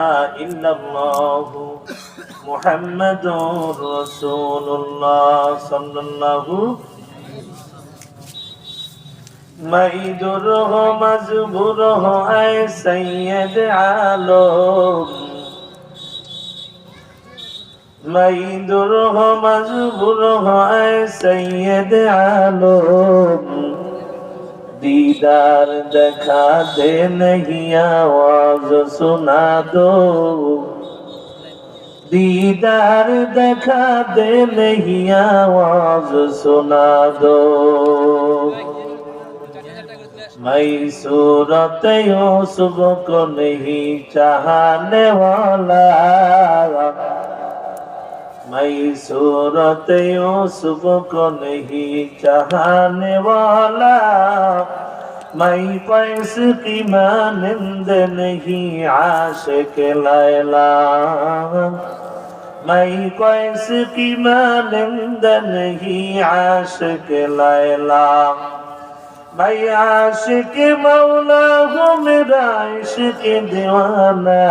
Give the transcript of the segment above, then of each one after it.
ইল্লাল্লাহু মুহাম্মাদুর রাসূলুল্লাহ সাল্লাল্লাহু মাইদুর হো মজবুর হো এ সৈয়দ আলম মাইদুর হো মজবুর হো এ সৈয়দ আলম दीदार दिखा दे नहीं आवाज सुना दो दीदार दिखा दे नहीं आवाज सुना दो मैं सूरत यूसुफ को नहीं चाहने वाला मैं सूरत यूसुफ को नहीं चाहने वाला मैं पैस की मानिंद नहीं आशिक लैला मैं पैस की मानिंद नहीं आशिक लैला मैं आशिक मौला हूँ मेरा इश्क दीवाना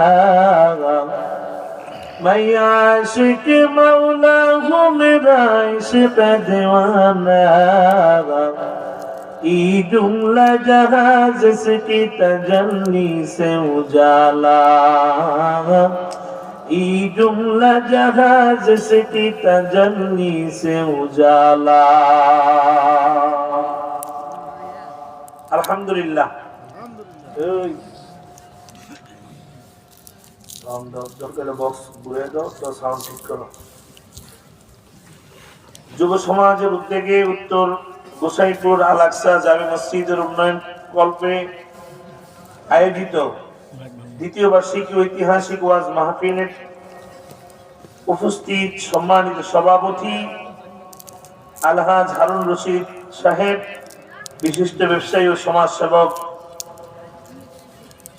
मैं आशिक मौला हूँ मेरा इश्क दीवाना ई जुमला जहां जिसकी तजल्ली से उजाला ई जुमला जहां जिसकी तजल्ली से उजाला अल्हम्दुलिल्लाह যুব সমাজের উদ্যোগে উত্তর গোসাইপুর আল আকসা জামে মসজিদের উন্নয়ন কল্পে আয়োজিত দ্বিতীয় বার্ষিকী ঐতিহাসিক ওয়াজ মাহফিলের উপস্থিত সম্মানিত সভাপতি আলহাজ হারুন রশিদ সাহেব, বিশিষ্ট ব্যবসায়ী ও সমাজসেবক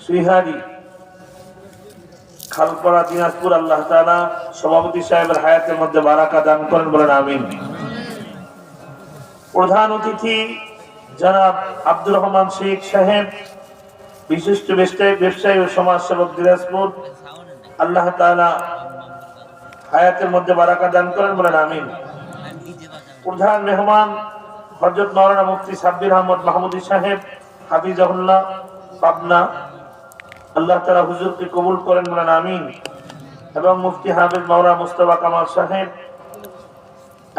সুইহারি খালপাড়া দিনাজপুর, আল্লাহ তাআলা সভাপতি সাহেবের হায়াতের মধ্যে বারাকা দান করেন, বলেন আমিন। প্রধান অতিথি জনাব আব্দুর রহমান শেখ সাহেব, বিশিষ্ট ব্যবসায়ী ও সমাজসেবক দিনাজপুর, আল্লাহ তাআলা হায়াতের মধ্যে বারাকা দান করেন, বলেন আমিন। প্রধান মেহমান হযরত মাওলানা মুফতি সাব্বির আহমদ মাহমুদী সাহেব, হাফিজাহুল্লাহ, পাবনা, আল্লাহ তাআলা হুজুরকে কবুল করেন, বলেন আমিন। এবং মুফতি হাফেজ মাওলানা মুস্তাফা কামাল সাহেব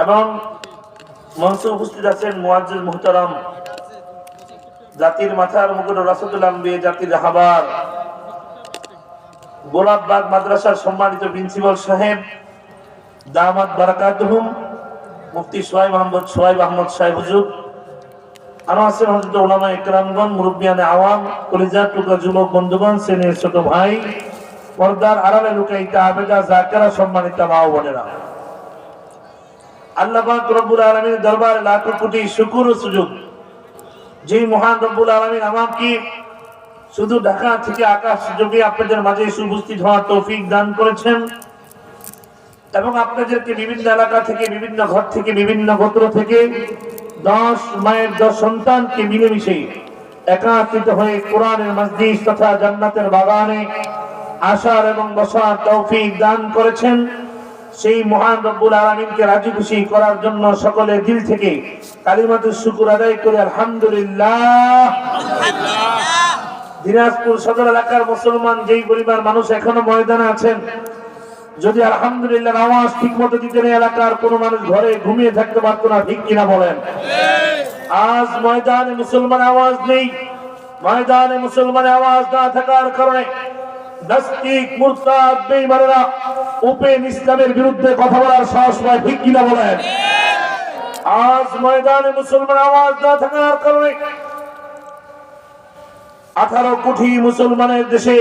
এবং মঞ্চে উপস্থিত আছেন মুআজ্জিজ মুহতারাম, জাতির মাথার মুকুট রাসূলুল আম্বিয়া, জাতির হাবার গোলাপবাগ মাদ্রাসার সম্মানিত প্রিন্সিপাল সাহেব দামাত বারাকাতুহুম, মুফতি সোহাইব আহমদ সাহেব হুজুর, আনাসির হযরত উলামা ইকরামগণ, মুরব্বিয়ানে আওয়াম, কলিজার টুকরা যুবক বন্ধুগণ, সিনিয়র ছোট ভাই, পর্দার আড়ালে লুকায়িত আবেদা যাকেরা, সম্মানিত মা ও বোনেরা, আল্লাহ পাক রব্বুল আলামিনের দরবারে লাখো কোটি শুকর ও সুজুদ, যেই মহান রব্বুল আলামিন আমাকে শুধু ঢাকা থেকে আকাশ যোগে আপনাদের মাঝে উপস্থিত হওয়ার তৌফিক দান করেছেন এবং আপনাদেরকে বিভিন্ন এলাকা থেকে, বিভিন্ন ঘর থেকে, বিভিন্ন গোত্র থেকে 10 মায়ের 10 সন্তানকে মিলেমিশে একাত্রিত হয়ে কোরআনের মজলিস তথা জান্নাতের বাগানে আসার এবং বসার তৌফিক দান করেছেন। সেই মহান রব্বুল আলামিনকে রাজি খুশি করার জন্য সকলে দিল থেকে কালিমাতুশ শুকর আদায় করে আলহামদুলিল্লাহ। দিনাজপুর সদর এলাকার মুসলমান যেই পরিবার মানুষ এখনো ময়দানে আছেন, যদি আলহামদুলিল্লাহ আওয়াজ ঠিক মতো দিতেন, এলাকার কোন মানুষ ঘরে ঘুমিয়ে থাকতে পারতো না, ঠিক কিনা বলেন? আজ ময়দানে মুসলমান আওয়াজ নেই। ময়দানে মুসলমান আওয়াজ না থাকার কারণে নাস্তিক, মুরতাদ, বেঈমানেরা ওপেন ইসলামের বিরুদ্ধে কথা বলার সাহস পায়, ঠিক কিনা বলেন? আজ ময়দানে মুসলমান আওয়াজ না থাকার কারণে 18 কোটি মুসলমানের দেশে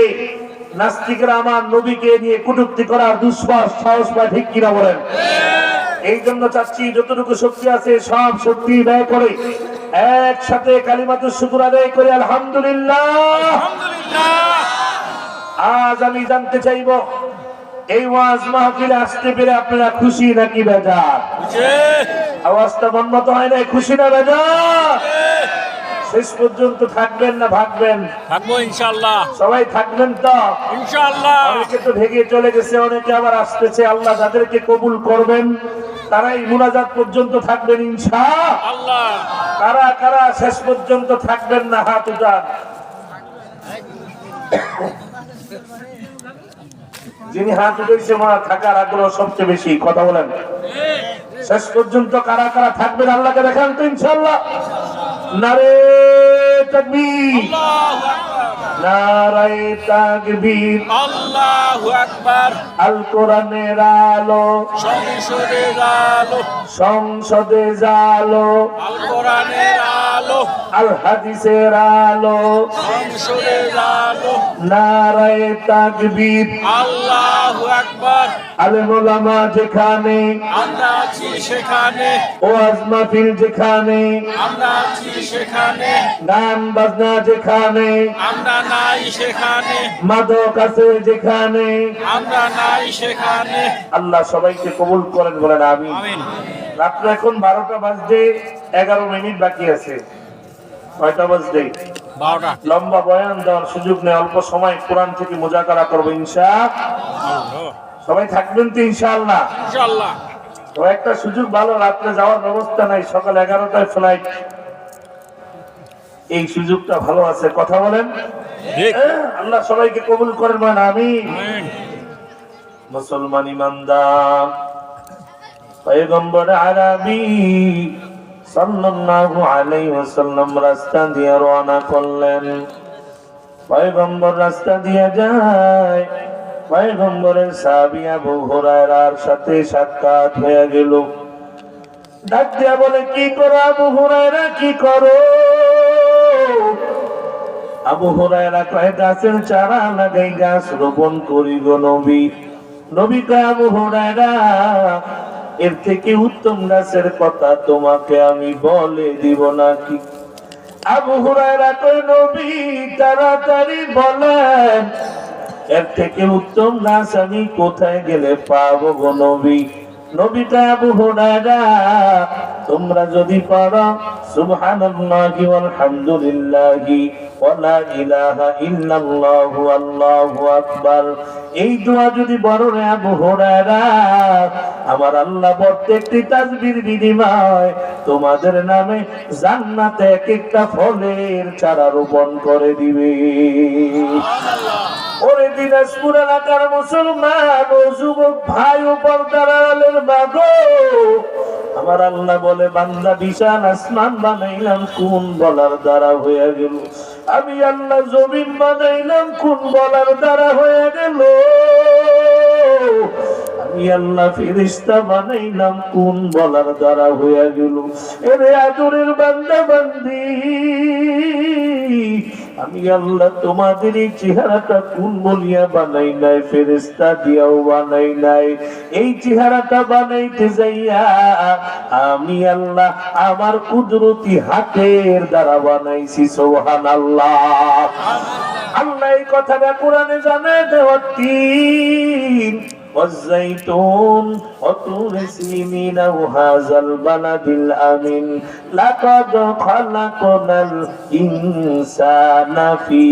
নাস্তিকরা আমার নবীকে নিয়ে কটূক্তি করার দুঃসাহস সাহস পায়, ঠিক কিনা বলেন? এই জন্য চাচ্ছি যতটুকু শক্তি আছে সব শক্তি ব্যয় করে একসাথে কালিমাতুশ শুকর আদায় করে আলহামদুলিল্লাহ। আজ আমি জানতে চাইব, এই ওয়াজ মাহফিলে আসতে পেরে আপনারা খুশি নাকি বেজার? আওয়াজটা মনমতো হয় না, খুশি না বেজার? শেষ পর্যন্ত থাকবেন না ভাগবেন? থাকবো ইনশাআল্লাহ। সবাই থাকবেন তো ইনশাআল্লাহ। অনেকে তো ভেগে চলে গেছে, অনেকে আবার আসতেছে। আল্লাহ যাদেরকে কবুল করবেন তারাই মুনাজাত পর্যন্ত থাকবেন ইনশাআল্লাহ। কারা কারা শেষ পর্যন্ত থাকবেন না হাত উঠান। যিনি হাত উঠেছে ওনার থাকার আগ্রহ সবচেয়ে বেশি। কথা বলেন, শেষ পর্যন্ত কারা কারা থাকবেন আল্লাহকে দেখান তো ইনশাআল্লাহ। নারে তাকবীর, নারে তাকবীর, আল্লাহু আকবার। আল কোরআনের আলো সংসদে আলো, সংসদে আলো, আল কোরআনের আলো, আল হাদিসের আলো, সংসদে আলো। নারে তাকবীর, আল্লাহু আকবার। আলেম ওলামা যেখানে, আমরা আছি সেখানে, ওয়াজ মাহফিল যেখানে, আমরা আছি সেখানে, গান বাজনা যেখানে, আমরা নাই সেখানে, মাদক আছে যেখানে, আমরা নাই সেখানে। আল্লাহ সবাইকে কবুল করেন বলেন আমিন। আমিন। রাত্র এখন 12টা বাজতে 11 মিনিট বাকি আছে। কয়টা বাজতে? 12টা। লম্বা বয়ান দেওয়ার সুযোগ নেই, অল্প সময় কোরআন থেকে মুজাকারা করবো ইনশাআল্লাহ। সবাই থাকবেন তো ইনশাআল্লাহ? ইনশাআল্লাহ। তো একটা সুযোগ ভালো, রাত্রে যাওয়ার ব্যবস্থা নাই, সকাল 11টায় ফ্লাইট, এই সুযোগটা ভালো আছে। কথা বলেন, আল্লাহ সবাইকে কবুল করেন বলেন আমিন। মুসলমান ইমানদার পয়গম্বর আরবি সাল্লাল্লাহু আলাইহি ওয়াসাল্লাম রাস্তা দিয়ে রওনা করলেন। পয়গম্বর রাস্তা দিয়ে যায়, পয়গম্বরের সাহাবী আবু হুরায়রার সাথে সাক্ষাৎ হয়ে গেল। ডাক দিয়া বলে, কি করো আবু হুরায়রা, কি করো? আবু হুরায়রা কয়, গাছের চারা লাগাই, গাছ রোপণ করি গো নবী। নবী কয়, আবু হুরায়রা, এর থেকে উত্তম গাছের কথা তোমাকে আমি বলে দিব নাকি? আবু হুরায়রা কয়, নবী তাড়াতাড়ি বলেন, এর থেকে উত্তম গাছ আমি কোথায় গেলে পাবো গো নবী? নবী কয়, আবু হুরায়রা, তোমরা যদি পারো সুবহানাল্লাহি ওয়ালহামদুলিল্লাহি ওয়া লা ইলাহা ইল্লাল্লাহু আল্লাহু আকবার, এই দোয়া যদি বড় রে আবু হুরায়রা, আমার আল্লাহ প্রত্যেকটি তাসবির বিনিময় তোমাদের নামে জান্নাতে এক একটা ফলের চারা রোপণ করে দিবে। ওরে দিনাজপুর এলাকার মুসলমান ও যুবক ভাই ও পর্দার আড়ালের মাগো, আমার আল্লাহ বলে, বান্দা বিশাল আসমান বানাইলাম কোন বলার দ্বারা হয়ে গেল? আমি আল্লাহ জমিন বানাইলাম কোন বলার দ্বারা হয়ে গেল? আমি আল্লাহ ফেরেশতা বানাইলাম কোন বলার দ্বারা হয়ে গেল? এরে আদরের বান্দা বান্দি, আমি আল্লাহ তোমাদের এই চেহারাটা কোন বলিয়া বানাই নাই, ফেরেশতা দিয়াও বানাই নাই। এই চেহারাটা বানাইতে যাইয়া আমি আল্লাহ আমার কুদরতি হাতের দ্বারা বানাইছি। সুবহানাল্লাহ। আল্লাহ এই কথাটা কোরআনে জানায় দেওয়ার والزيتون وطور سينين وهذا البلد الأمين لقد خلقنا الإنسان في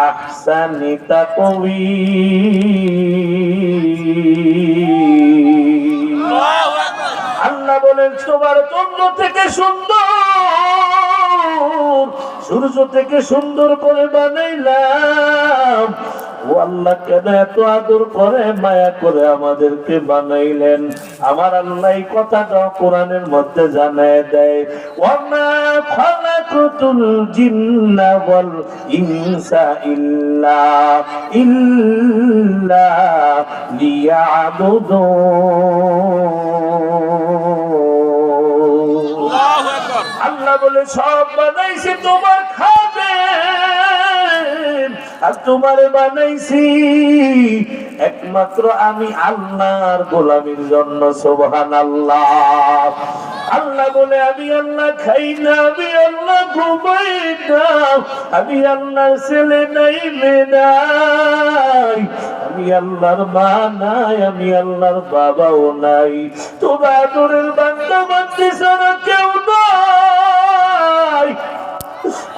أحسن تقويم। আল্লাহ বলেন, তোমার চন্দ্র থেকে সুন্দর, সূর্য থেকে সুন্দর করে বানাইলাম। ও আল্লাহ কেন এত আদর করে মায়া করে আমাদেরকে বানাইলেন? আমার আল্লাহ এই কথাটা কোরআনের মধ্যে জানায় দেয়, ওয়ামা খালাকুতুল জিন্না ওয়াল ইনসা ইল্লা লিয়াবুদুন। আল্লাহ বলে, সব বানাইছি তোমার খাবে, আর তোমারে বানাইছি একমাত্র আমি আল্লাহর গোলামির জন্য। সুবহানাল্লাহ। আল্লাহ বলে, আমি আল্লাহ খাই না, আমি আল্লাহ ঘুমাই না, আমি আল্লাহর ছেলে নাই মেয়ে নাই, আমি আল্লাহর মা নাই, আমি আল্লাহর বাবাও নাই। তোমরা আদরের বান্দা বান্দি ছাড়া কেউ নাই।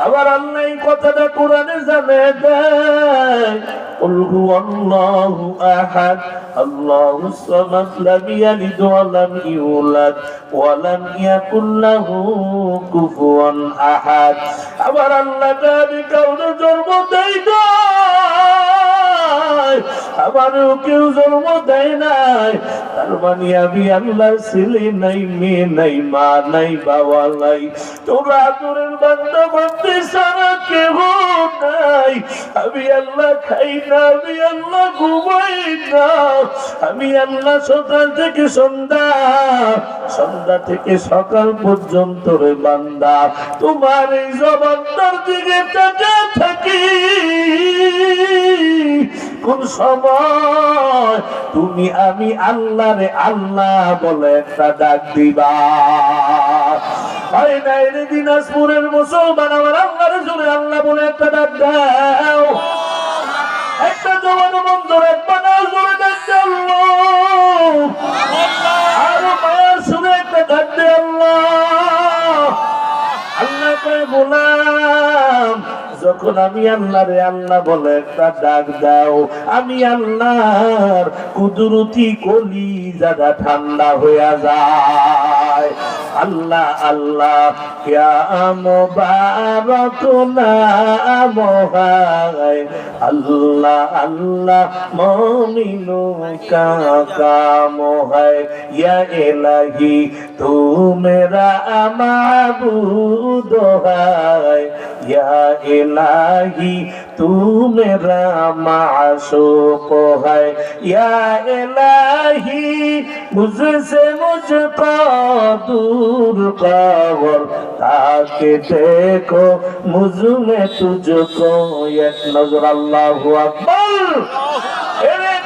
আবার আল্লাহ এই কথাটা কোরআনে জানে দেয়, কুল হুয়াল্লাহু আহাদ আল্লাহুস সামাদ লাম ইয়ালিদ ওয়া লাম ইউলাদ ওয়া লাম ইয়াকুল লাহু কুফুয়ান আহাদ। আবার আল্লাহ তাআলা কাউকে জন্ম দেয় নাই, আমারও কেউ জন্ম দেয় নাই, তার মানে আমি আল্লাহ ছেলে নাই, মেয়ে নাই, মা নাই, বাবা নাই, তোমরা আদরের বান্দা বান্দি ছাড়া কেউ নাই। আমি আল্লাহ খাই না, আমি আল্লাহ ঘুমাই না, আমি আল্লাহ সকাল থেকে সন্ধ্যা, সন্ধ্যা থেকে সকাল পর্যন্ত রে বান্দা তোমার এই জবানটার দিকে তাকিয়ে থাকি। কোন সময় তুমি আমি আল্লাহ রে আল্লাহ বলে একটা ডাক দিবা? হয় না রে দিনাজপুরের মুসলমান, আমার আল্লাহর জোরে আল্লাহ বলে একটা ডাক দাও। একটা জবান বন্ধ রাখবা না, জোরে ডাক দাও আর মায়ের শুনে একটা ডাক দে আল্লাহ। আল্লাহ কয় গোলাম, যখন আমি আল্লাহ রে আল্লাহ বলে একটা ডাক দাও, আমি আল্লাহর কুদরতি কলি জায়গা ঠান্ডা হয়ে যায়। আল্লাহ আল্লাহ ক্যা মুবারক নাম হায়, আল্লাহ আল্লাহ মোমিনু কা কাম হায়, ইয়া ইলাহি তু মেরা মাবুদ হায়, ইয়া इलाही तू मेरा माशूक है, या इलाही मुझसे मुझको दूर कर, ताकि देखो मुझ में तुझको। एक नजर अल्लाहु अकबर।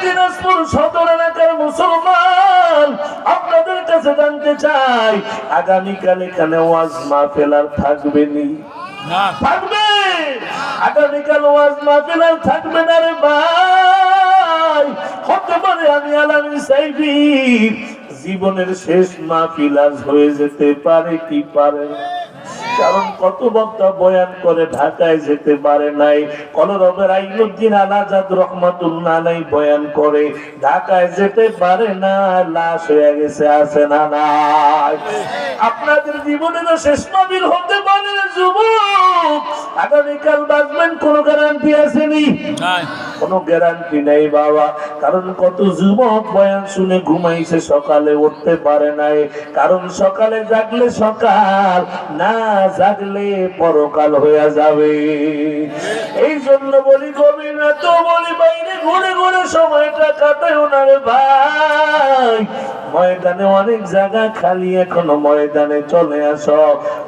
দিনাজপুর সদর এলাকার মুসলমান, আপনাদের কাছে জানতে চাই, আগামীকাল এখানে ওয়াজ মাহফিল আর থাকবে নি? থাকবে। আগামীকাল ওয়াজ মাহফিল আর থাকবে না রে ভাই। হতে পারে আমি আলামী সাইফির জীবনের শেষ মাহফিল আজ হয়ে যেতে পারে, কি পারে? কারণ কত বক্তা বয়ান করে ঢাকায় যেতে পারে নাই। কলরবের আইনুদ্দিন আলাজাদ রহমাতুল্লাহ আলাইহি বয়ান করে ঢাকায় যেতে পারে না, লাশ হয়ে গেছে, আছে না নাই? আপনাদের জীবনেরও শেষ মাহফিল হতে পারে যুবক, আগামীকাল বাঁচবেন কোনো গ্যারান্টি আসেনি? কোনো গ্যারান্টি নেই বাবা। কারণ কত যুবক বয়ান শুনে ঘুমাইছে, সকালে উঠতে পারে নাই। কারণ সকালে জাগলে সকাল, না জাগলে পরকাল হয়ে যাবে। এই জন্য বলি গভীর রাতে বলি বাইরে ঘুরে ঘুরে সময়টা কাটায় না রে ভাই। ময়দানে অনেক জায়গা খালি, এখনো ময়দানে চলে আসো,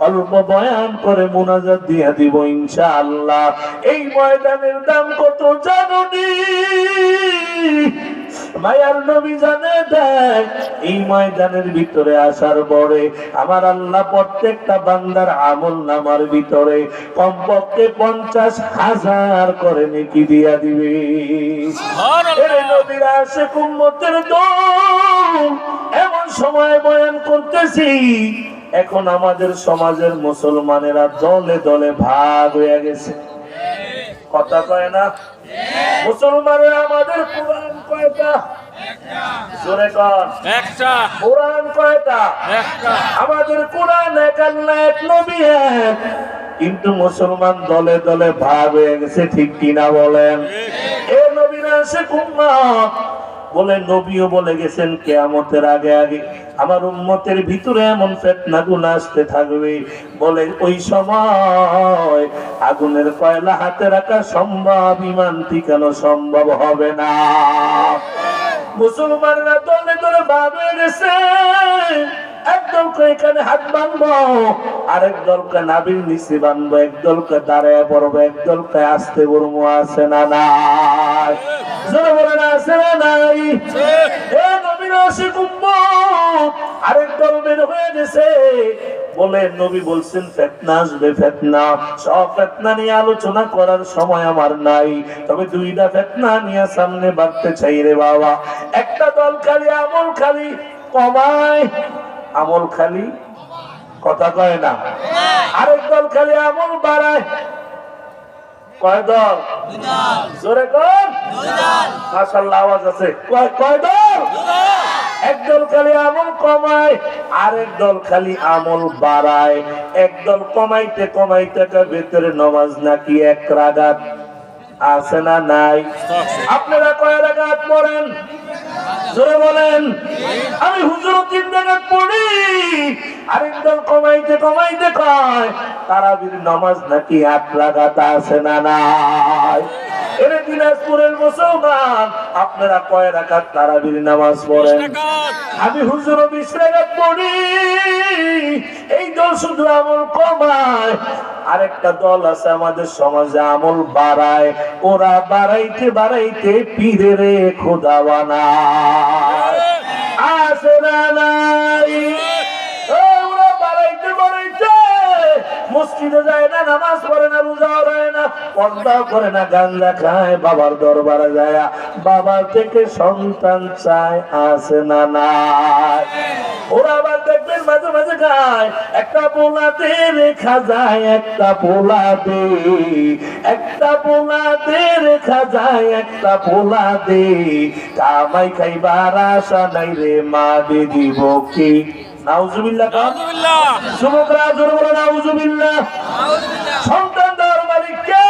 অল্প বয়ান করে মুনাজাত দিয়া দিব ইনশাআল্লাহ। এই ময়দানের দাম কত জানো নি? মায়ার নবী জানে দেয়, এই ময়দানের ভিতরে আসার পরে আমার আল্লাহ প্রত্যেকটা বান্দার আমল নামার ভিতরে কমপক্ষে 50,000 করে নেকি দিয়া দিবে। নবীর আশিক উম্মতের দল, এমন সময় বয়ান করতেছি, এখন আমাদের সমাজের মুসলমানেরা দলে দলে ভাগ হয়ে গেছে। কথা কয় না? মুসলমানের আমাদের কোরআন কয়টা? জোরে কর। একটা। কোরআন কয়টা? একটা। আমাদের কোরআন এক, আল্লাহ এক, নবী এক। কিন্তু মুসলমান দলে দলে ভাগ হয়ে গেছে, ঠিক কিনা বলেন? এ নবীর আশিক উম্মত বলে, নবীও বলে গেছেন কিয়ামতের আগে আগে আমার উম্মতের ভিতরে এমন ফিতনাগুলো আসতে থাকবে, বলে ওই সময় আগুনের কয়লা হাতে রাখা সম্ভব, ইমান টিকানো সম্ভব হবে না। মুসলমানরা দলে দলে ভাগ হয়ে গেছে। এক দলকে এখানে হাত বাঁধবো, আরেক দলকে নাভির নিচে বাঁধবো, এক দলকে দাঁড়ায় পড়বো, এক দলকে আসতে বলবো, আছে না নাই? জোরে বলেন আছে না নাই? এ নবীর আশিক উম্মত আরেক দল বের হয়ে গেছে, বলে নবী বলছেন ফিতনা আসবে, ফিতনা। সব ফিতনা নিয়ে আলোচনা করার সময় আমার নাই, তবে দুইটা ফিতনা নিয়ে সামনে বাড়তে চাই রে বাবা। একটা দল খালি আমল খালি কমায়, আমল খালি কথা কয় না। আরেক দল খালি আমল বাড়ায়। কয় দল? জোরে কর। মাশাআল্লাহ আওয়াজ আছে। কয় দল? একদল খালি আমল কমায়, আরেক দল খালি আমল বাড়ায়। একদল কমাইতে কমাইতে ভেতরে নামাজ নাকি এক রাকাত আছে না নাই? আপনারা কয় রাকাত পড়েন? জোরে বলেন। আমি হুজুর 3 রাকাত পড়ি। আরেক দল কমাইতে কমাইতে কয় তারাবির নামাজ নাকি 8 রাকাত আছে না নাই? এরে দিনাজপুরের মুসলমান, আপনারা কয় রাকাত তারাবির নামাজ পড়েন? আমি হুজুর 20 রাকাত পড়ি। এই দল শুধু আমল কমায়, আরেকটা দল আছে আমাদের সমাজে আমল বাড়ায়। ওরা বাড়াইতে বাড়াইতে পীরের খোদা বানায়। আছে না নাই? ওরা বাড়াইতে বাড়াইতে মসজিদে যায় না, নামাজ পড়ে না, রোজা রাখে না, পর্দা করে না, গাঁজা খায়, বাবার দরবারে যায়, বাবার থেকে সন্তান চায়। আছে না নাই? ওরা আবার দেখবেন মাঝে মাঝে গায় একটা পোলাতে রেখা যায়, একটা পোলাতে, একটা পোলাতে রেখা যায়, একটা পোলাতে কামাই খাইবার আশা নাই রে, মা দে দিব কি? নাউজুবিল্লাহ। যুবকরা জোরে বলো নাউজুবিল্লাহ। সন্তান দেওয়ার মালিক কে?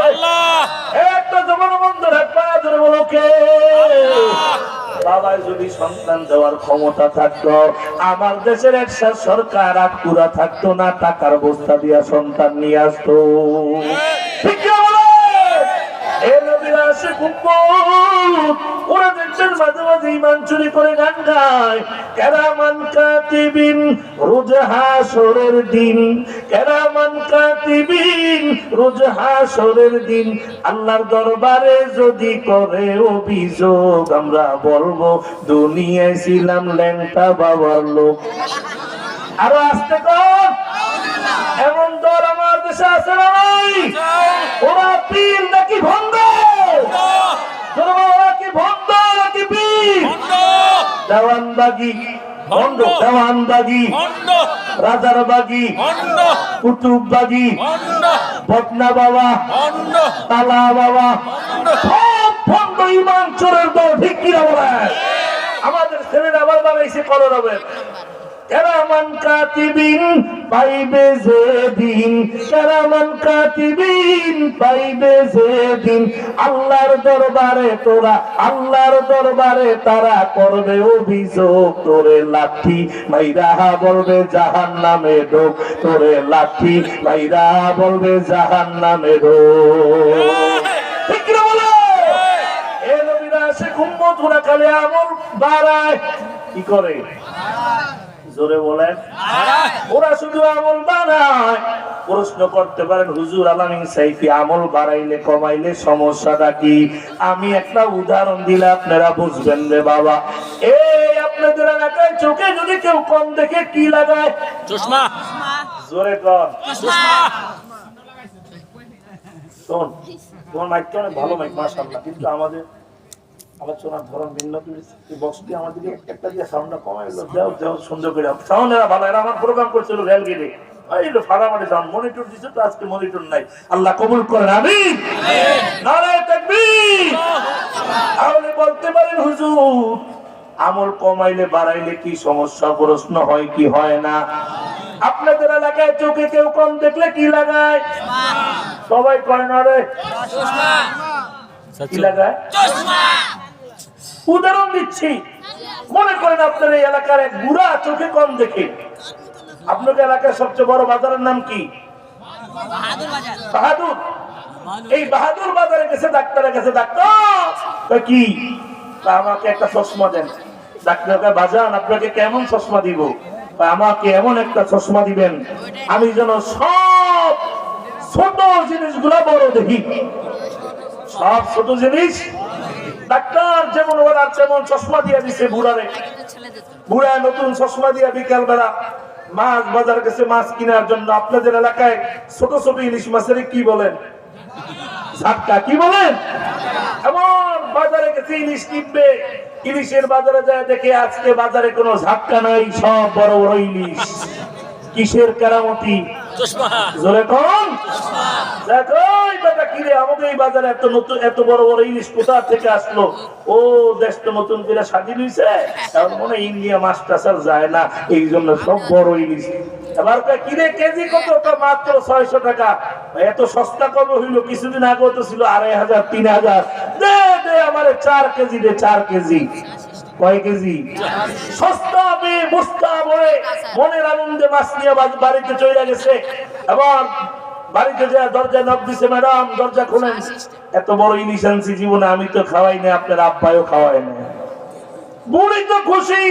আল্লাহ। একটা জবান বন্ধ রাখবা, জোরে বলো কে? বাবাই যদি সন্তান দেওয়ার ক্ষমতা থাকতো, আমার দেশের একসাথ সরকার আটকুরা থাকতো না, টাকার বস্তা দিয়া সন্তান নিয়ে আসতো। ঠিক কি বলে? এ নবীরা আসে কুম্মত, ওরা দেখছেন মাঝে মাঝে ঈমান চুরি করে গান গায়। কেরামান কাতিবিন রোজ হাসরের দিন, কেরামান কাতিবিন রোজ হাসরের দিন আল্লাহর দরবারে যদি করে অভিযোগ, আমরা বলবো দুনিয়ায় ছিলাম ল্যাংটা বাবার লোক। আরো আসতে কর। এমন দল আমার দেশে আছে না নাই? ওরা পীর নাকি ভণ্ড? ওরা কি ভণ্ড নাকি পীর? দেওয়ানবাগি ভণ্ড, দেওয়ানবাগি, রাজার বাগি, কুতুববাগি, বটনা বাবা, তালা বাবা, সব ভণ্ড ইমান চোরের দল। ঠিক কিনা বলে? আমাদের ছেলেরা আবার বানাইছে কলরবের। কেরামান কাতিবিন পাইবে যেদিন, কেরামান কাতিবিন পাইবে যেদিন আল্লাহর দরবারে তোরা, আল্লাহর দরবারে তারা করবে অভিযোগ, তোরে লাঠি মাইরা বলবে জাহান্নামে ঢোক, তোরে লাঠি মাইরা বলবে জাহান্নামে ঢোক। ঠিক কি বলে? এ নবীরা আসে উম্মত, ওরা খালি আমল বাড়ায়। কি করে? জোরে বলেন। ওরা শুধু আমল বাড়ায়। প্রশ্ন করতে পারেন হুজুর আলামিন সাইফি আমল বাড়াইলে কমাইলে সমস্যাটা কি? আমি একটা উদাহরণ দিলে আপনারা বুঝবেন রে বাবা। এই আপনাদের এলাকায় চোখে যদি কেউ কম দেখে কি লাগায়? চশমা। জোরে কর। শোন, তোমার মাইকটা অনেক ভালো মাইক মাশাআল্লাহ, কিন্তু আমাদের আলোচনার ধরন ভিন্ন। বক্সটি আমাদেরকে একটা দিয়ে সাউন্ডটা কমাই দেও সুন্দর করে। সাউন্ডেরা ভালো, এরা আমার প্রোগ্রাম করছিল রেল গেটে, ফাড়ামাটি সাউন্ড। মনিটর দিচ্ছে তো, আজকে মনিটর নাই। আল্লাহ কবুল করেন, আমিন। নারায়ে তাকবীর। তাহলে বলতে পারেন হুজুর আমল কমাইলে বাড়াইলে কি সমস্যা? প্রশ্ন হয় কি হয় না? আপনাদের এলাকায় চোখে কেউ কম দেখলে কি লাগায়? সবাই কয় না রে, কি লাগায়? উদাহরণ দিচ্ছি, মনে করেন আপনার এই এলাকার এক বুড়া চোখে কম দেখে। আপনার এলাকার সবচেয়ে বড় বাজারের নাম কি? বাহাদুর। এই বাহাদুর বাজারে গেছে ডাক্তারের কাছে, ডাক্তার কি আমাকে একটা চশমা দেন। ডাক্তারকে বাজান আপনাকে কেমন চশমা দিব? আমাকে এমন একটা চশমা দিবেন আমি যেন সব ছোট জিনিসগুলা বড় দেখি। সব ছোট জিনিস ডাক্তার যেমন ওরা যেমন চশমা দিয়ে দিছে বুড়ারে। বুড়া নতুন চশমা দিয়ে বিকাল বেলা মাছ বাজার গেছে মাছ কেনার জন্য। আপনাদের এলাকায় ছোট ছোট ইলিশ মাছের কি বলেন? ঝাটকা। কি বলেন? এমন বাজারে গেছে ইলিশ কিনবে, ইলিশের বাজারে যায় দেখে আজকে বাজারে কোনো ঝাটকা নাই, সব বড় বড় ইলিশ। কিসের কেরামতি? চশমা জোরে কোন? দেখোই বেটা কিরে আমাদের এই বাজারে এত নতুন এত বড় বড় ইলিশ কোথা থেকে আসলো? ও দেশ তো নতুন করে স্বাধীন হয়েছে, এখন মনে হয় ইন্ডিয়া মাছ টাছ আর যায় না, এই জন্য সব বড় ইলিশ। এবার কিরে কেজি কত? মাত্র 600 টাকা। এত সস্তা কবে হইলো? কিছুদিন আগে তো ছিল 2500 3000। দে দে আমারে 4 কেজি দে, 4 কেজি। কয় কেজি? সস্তা হবে বস্তা ভরে মনের আনন্দে মাছ নিয়ে বাড়িতে চলে গেছে। এবার বাড়িতে যা দরজা নক দিছে, ম্যাডাম দরজা খোলেন, এত বড় ইলিশ আনছি, জীবনে আমি তো খাওয়াই না, আপনার আব্বাইও খাওয়াই না। বুড়ি তো খুশি,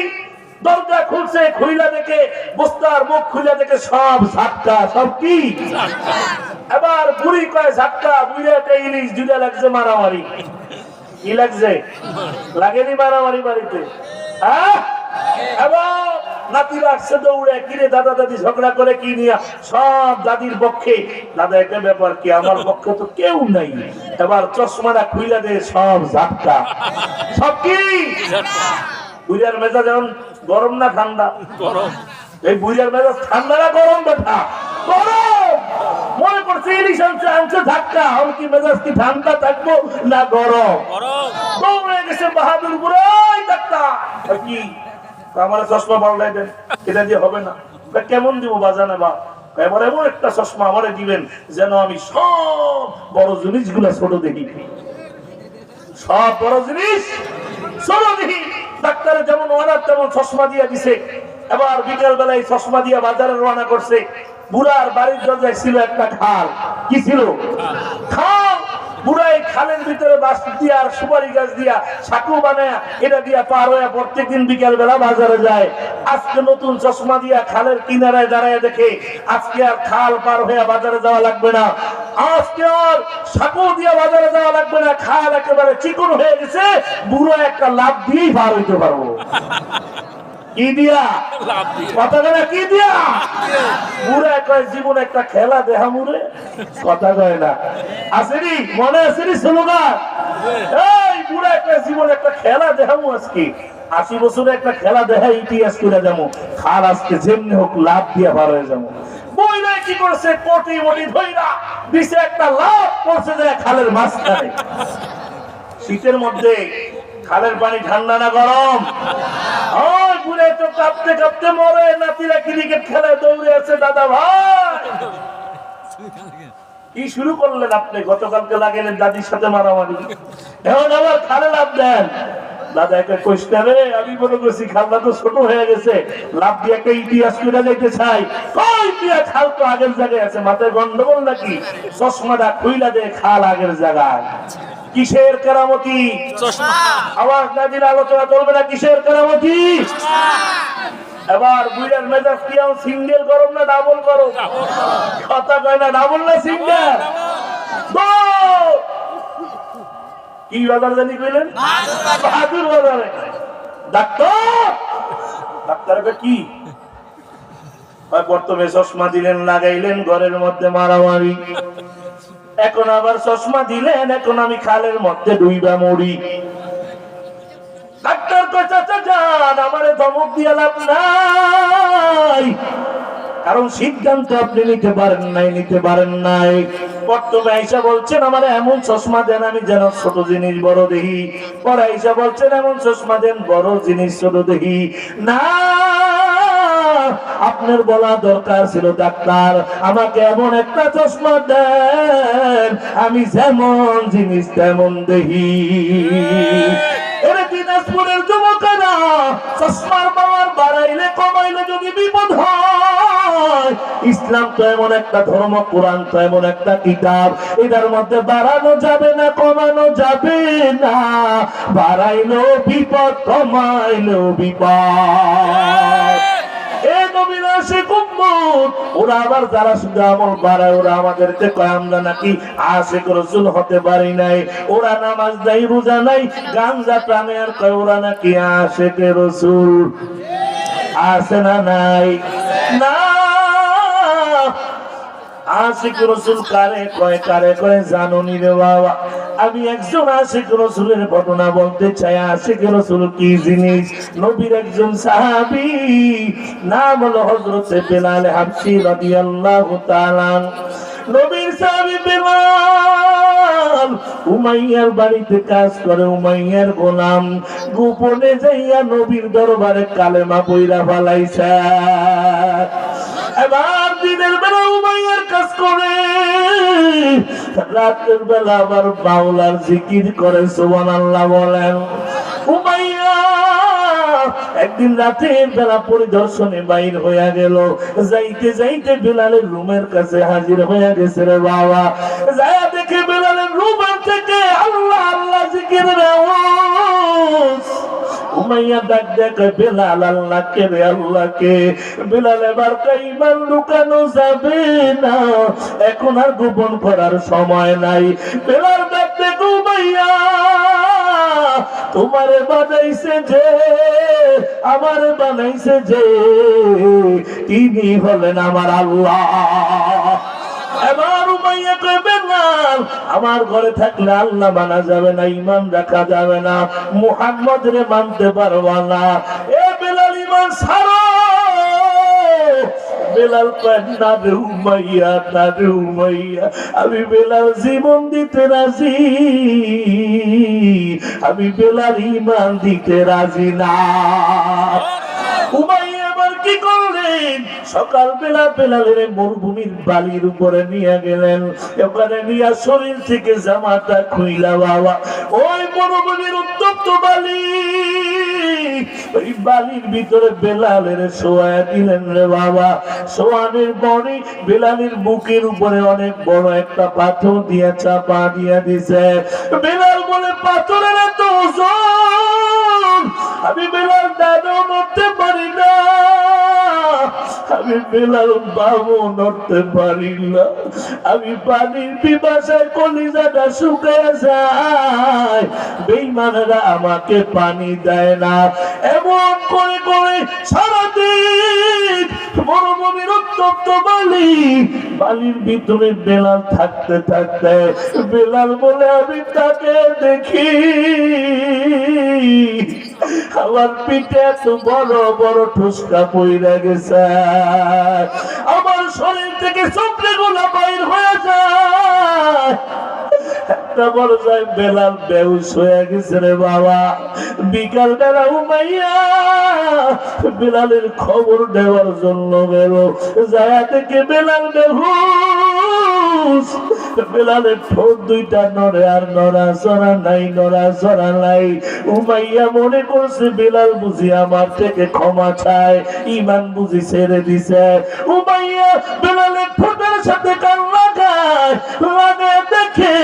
দরজা খুলছে, খুইলা দেখে বস্তার মুখ খুলে দেখে সব ঝাটকা, সব কি? এবার বুড়ি কয় ঝাটকা, বুড়ি একটা ইলিশ, দুইটা লাগছে মারামারি। কি লাগছে? লাগেনি মারামারি বাড়িতে? হ্যাঁ, এবার নাতিরা আসছে দৌড়ে, কিরে দাদা দাদি ঝগড়া করে কি নিয়ে? সব দাদির পক্ষে। দাদা একটা ব্যাপার কি, আমার পক্ষে তো কেউ নাই। এবার চশমাটা খুইলা দে, সব ঝাটকা, সব কি? বুড়িয়ার মেজাজ যেমন গরম না ঠান্ডা? গরম। এই বুড়িয়ার মেজাজ ঠান্ডা না গরম? বেটা গরম। মনে করছে ইলিশ আনছে, আনছে ধাক্কা, আমি কি মেজাজ কি ঠান্ডা থাকবো না গরম? গরম। দৌড়ে গেছে বাহাদুর বুড়ো, ওই ডাক্তার কি আমার চশমা পাল্টাই দেন, এটা দিয়ে হবে না। কেমন দিব বাজানে বা? এবার এমন একটা চশমা আমারে দিবেন যেন আমি সব বড় জিনিসগুলা ছোট দেখি, সব বড় জিনিস ছোট দেখি। ডাক্তারে যেমন অর্ডার তেমন চশমা দিয়ে দিছে। এবার বিকেল বেলায় চশমা দিয়ে বাজারে রওনা করছে। বুড়ার বাড়ির দরজায় ছিল একটা খাল। কি ছিল? খাল। বুড়াই খালের ভিতরে বাঁশ দিয়া আর সুপারি গাছ দিয়া সাঁকু বানায় এটা দিয়া পার হয়ে প্রত্যেকদিন বিকেল বেলা বাজারে যায়। আজকে নতুন চশমা দিয়া খালের কিনারায় দাঁড়ায় দেখে আজকে আর খাল পার হয়ে বাজারে যাওয়া লাগবে না, আজকে আর সাঁকু দিয়া বাজারে যাওয়া লাগবে না, খাল একেবারে চিকন হয়ে গেছে, বুড়ো একটা লাভ দিয়েই পার হইতে পারবো। কি দিয়া? কথা কয় কি দিয়া? বুড়া কয় জীবন একটা খেলা দেহা মুরে, কথা কয় না। আসেনি মনে আসেনি স্লোগান? এই বুড়া কয় জীবন একটা খেলা দেখামু, আজকে 80 বছরে একটা খেলা দেখা ইতিহাস করে যাবো, খাল আজকে যেমনি হোক লাভ দিয়া পার হয়ে যাবো। বইরা কি করছে, কোটি মটি ধইরা দিছে, একটা লাভ পড়ছে যায় খালের মাঝখানে। শীতের মধ্যে খালের পানি ঠান্ডা না গরম? ওই বুড়ে তো কাঁপতে কাঁপতে মরে, নাতিরা ক্রিকেট খেলায় দৌড়ে আছে। দাদা ভাই কি শুরু করলেন আপনি? গতকালকে লাগেলেন দাদির সাথে মারামারি, এখন আবার খালে লাভ দেন। দাদা একটা কোয়েশ্চেন রে, আমি মনে করছি খালটা তো ছোট হয়ে গেছে, লাভ দিয়ে একটা ইতিহাস করে যেতে চাই। কই দিয়া খাল তো আগের জায়গায় আছে, মাথায় গন্ডগোল নাকি? চশমাটা খুইলা দে, খাল আগের জায়গায়। কিসের কেরামতি? চশমা। আওয়াজ না দিলে আলোচনা চলবে না। কিসের কেরামতি? এবার বুড়ার মেজাজ কি সিঙ্গেল গরম না ডাবল গরম? কথা কয় না, ডাবল না সিঙ্গেল? কি বাজার জানি কইলেন? বাহাদুর বাজারে। ডাক্তার ডাক্তারকে কি প্রথমে চশমা দিলেন, লাগাইলেন, ঘরের মধ্যে মারামারি। এখন আবার চশমা দিলেন, এখন আমি খালের মধ্যে ডুইবা মরি। ডাক্তার কয় চাচা যান, আমারে ধমক দিয়ে লাভ নাই, কারণ সিদ্ধান্ত আপনি নিতে পারেন নাই। বর্তমানে আইসা বলছেন আমার এমন চশমা দেন আমি যেন ছোট জিনিস বড় দেখি, পরে আইসা বলছেন এমন চশমা দেন বড় জিনিস ছোট দেখি। না, আপনার বলা দরকার ছিল ডাক্তার আমাকে এমন একটা চশমা দেন আমি যেমন জিনিস তেমন দেখি। এরে দিনাজপুরের যুবকেরা, চশমার পাওয়ার বাড়াইলে কমাইলে যদি বিপদ হয়, ইসলাম তো এমন একটা ধর্ম, কোরআন তো এমন একটা কিতাব, এটার মধ্যে বাড়ানো যাবে না, কমানো যাবে না। বাড়াইলো বিপদ, কমাইলো বিপদ। ওরা আবার যারা শুধু আমল বাড়ায়, ওরা আমাদেরকে কয় আমরা নাকি আশিক রাসূল হতে পারি নাই, ওরা নামাজ নাই, রোজা নাই, গাঞ্জা টানে, আর কয় ওরা নাকি আশিক রাসূল। আছে না নাই? না, আশিক রাসূল কারে কয় জানো নি রে বাবা? আমি একজন আশিক রাসূলের ঘটনা বলতে চাই। আশিক রাসূল কি জিনিস? নবীর একজন সাহাবী, নাম হলো হযরত বেলাল হাবশী রাদিয়াল্লাহু তাআলা। নবীর সাহাবী বেলাল উমাইয়ার বাড়িতে কাজ করে, উমাইয়ার গোলাম। গোপনে যাইয়া নবীর দরবারে কালেমা পয়রা ফেলাইছে। এবার দিনের বেলা উমাইয়ার কাজ করে, রাতের বেলা আবার বাউলার জিকির করে। সুবহানাল্লাহ বলেন। উমাইয়া একদিন রাতের বেলা পরিদর্শনে বাইর হইয়া গেল। যাইতে যাইতে বেলালের রুমের কাছে হাজির হইয়া গেছে রে বাবা। যায়া দেখে বেলালের রুমের থেকে আল্লাহ আল্লাহ জিকিরের আওয়াজ। উমাইয়া ডাক দেখে বেলাল আল্লাহকে রে আল্লাহকে। বেলাল এবার ইমান লুকানো যাবে না, এখন আর গোপন করার সময় নাই। বেলাল ডাক দেখে উমাইয়া তোমারে বানাইছে যে, আমারে বানাইছে যে, তিনি হলেন আমার আল্লাহ। এবার উমাইয়া কয় বেলাল আমার ঘরে থাকলে আল্লাহ মানা যাবে না, ঈমান রাখা যাবে না, মুহাম্মদ রে মানতে পারবা না। এ বেলাল ঈমান ছাড়ো। বেলাল কয় না রে উমাইয়া, না রে উমাইয়া, আমি বেলাল জীবন দিতে রাজি, আমি বেলাল ঈমান দিতে রাজি না। উমাইয়া এবার কি করলেন? সকালবেলা বেলালের মরুভূমির বালির উপরে নিয়ে গেলেন। ওখানে নিয়ে শরীর থেকে জামাটা খুইলা বাবা, ওই মরুভূমির উত্তপ্ত বালি, ওই বালির ভিতরে বেলালের শোয়া দিলেন রে বাবা। শোয়ানের পরে বেলালের বুকের উপরে অনেক বড় একটা পাথর দিয়া চাপা দিয়া দিছে। বেলাল বলে পাথরের এত ওজন, আমি বেলাল দাঁড়াও নড়তে পারি না, আমি বেলাল বাবু নড়তে পারি না, আমি পানির পিপাসায় কলিজাটা শুকিয়ে যায়, বেঈমানেরা আমাকে পানি দেয় না। এমন করে করে সারাদিন মরুভূমির উত্তপ্ত বালি, বালির ভিতরে বেলাল থাকতে থাকতে বেলাল বলে আমি তাকে দেখি, আমার পিঠে এত বড় বড় ঠুসকা পইরা গেছে, আমার শরীর থেকে চোখে গোলা বাইর হয়ে যায়। একটা বড় যায় বেলাল বেহুশ হয়ে গেছে রে বাবা। বিকাল বেলা উমাইয়া বেলালের খবর দেওয়ার জন্য গেল। যায় থেকে বেলাল বেহুশ, বেলালের ঠোঁট দুইটা নড়ে আর নড়াচড়া নাই, নড়াচড়া নাই। উমাইয়া মনে করছে বেলাল বুঝি আমার থেকে ক্ষমা চায়, ঈমান বুঝি ছেড়ে দিছে। উমাইয়া বেলালের ঠোঁটের সাথে কান লাগায়, লাগায় দেখে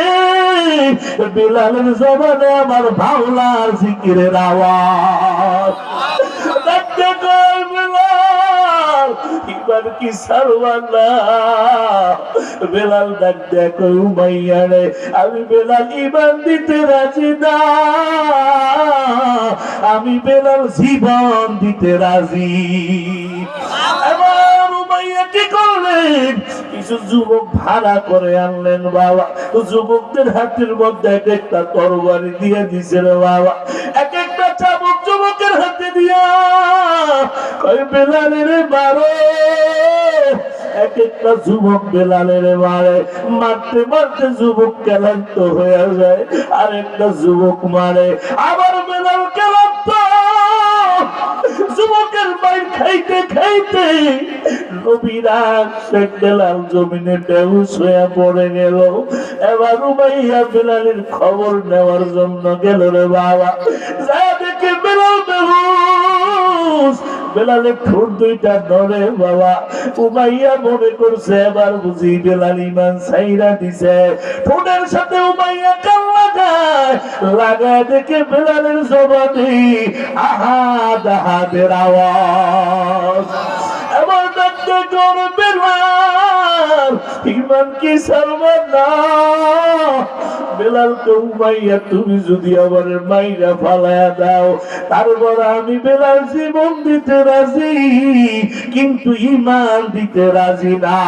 বেলালের জবানে আমার ভাওলার জিকিরের আওয়াজ। দেখতে কই বেলাল এবার কি সারওয়ানা। বেলাল ডাক দেখো উমাইয়া রে, আমি বেলাল ঈমান দিতে রাজি না, আমি বেলাল জীবন দিতে রাজি। এবার উমাইয়া কি করলেন? কিছু যুবক ভাড়া করে আনলেন বাবা। যুবকদের হাতের মধ্যে এক একটা তরবারি দিয়ে দিছে রে বাবা। এক একটা চাবুক যুবকের হাতে দিয়া কই বেলালের মারো। এক একটা যুবক বেলালের মারে, মারতে মারতে যুবক ক্লান্ত হয়ে যায়, আর একটা যুবক মারে, আবার বেলাল ক্লান্ত। যুবকের মাইর খাইতে খাইতে নবীরা শেখ বেলাল জমিনে বেহুশ হয়ে পড়ে গেল। এবার উমাইয়া বেলালের খবর নেওয়ার জন্য গেল রে বাবা। যা দেখে বেলাল বেহুশ, বেলালের ঠোঁট দুইটা নড়ে বাবা। উমাইয়া মনে করছে এবার বুঝি বেলাল ঈমান ছাইরা দিছে। ঠোঁটের সাথে উমাইয়া কান লাগায়, লাগায় দেখে বেলালের জবানে আহাদ আহাদের আওয়াজ। এবার দেখতে জোর বেলাল ঈমান কি ছাড়বে না। বেলালকে উমাইয়া তুমি যদি আবার মাইরা ফালায়া দাও, তারপর আমি বেলাল জীবন দিতে রাজি, কিন্তু ঈমান দিতে রাজি না।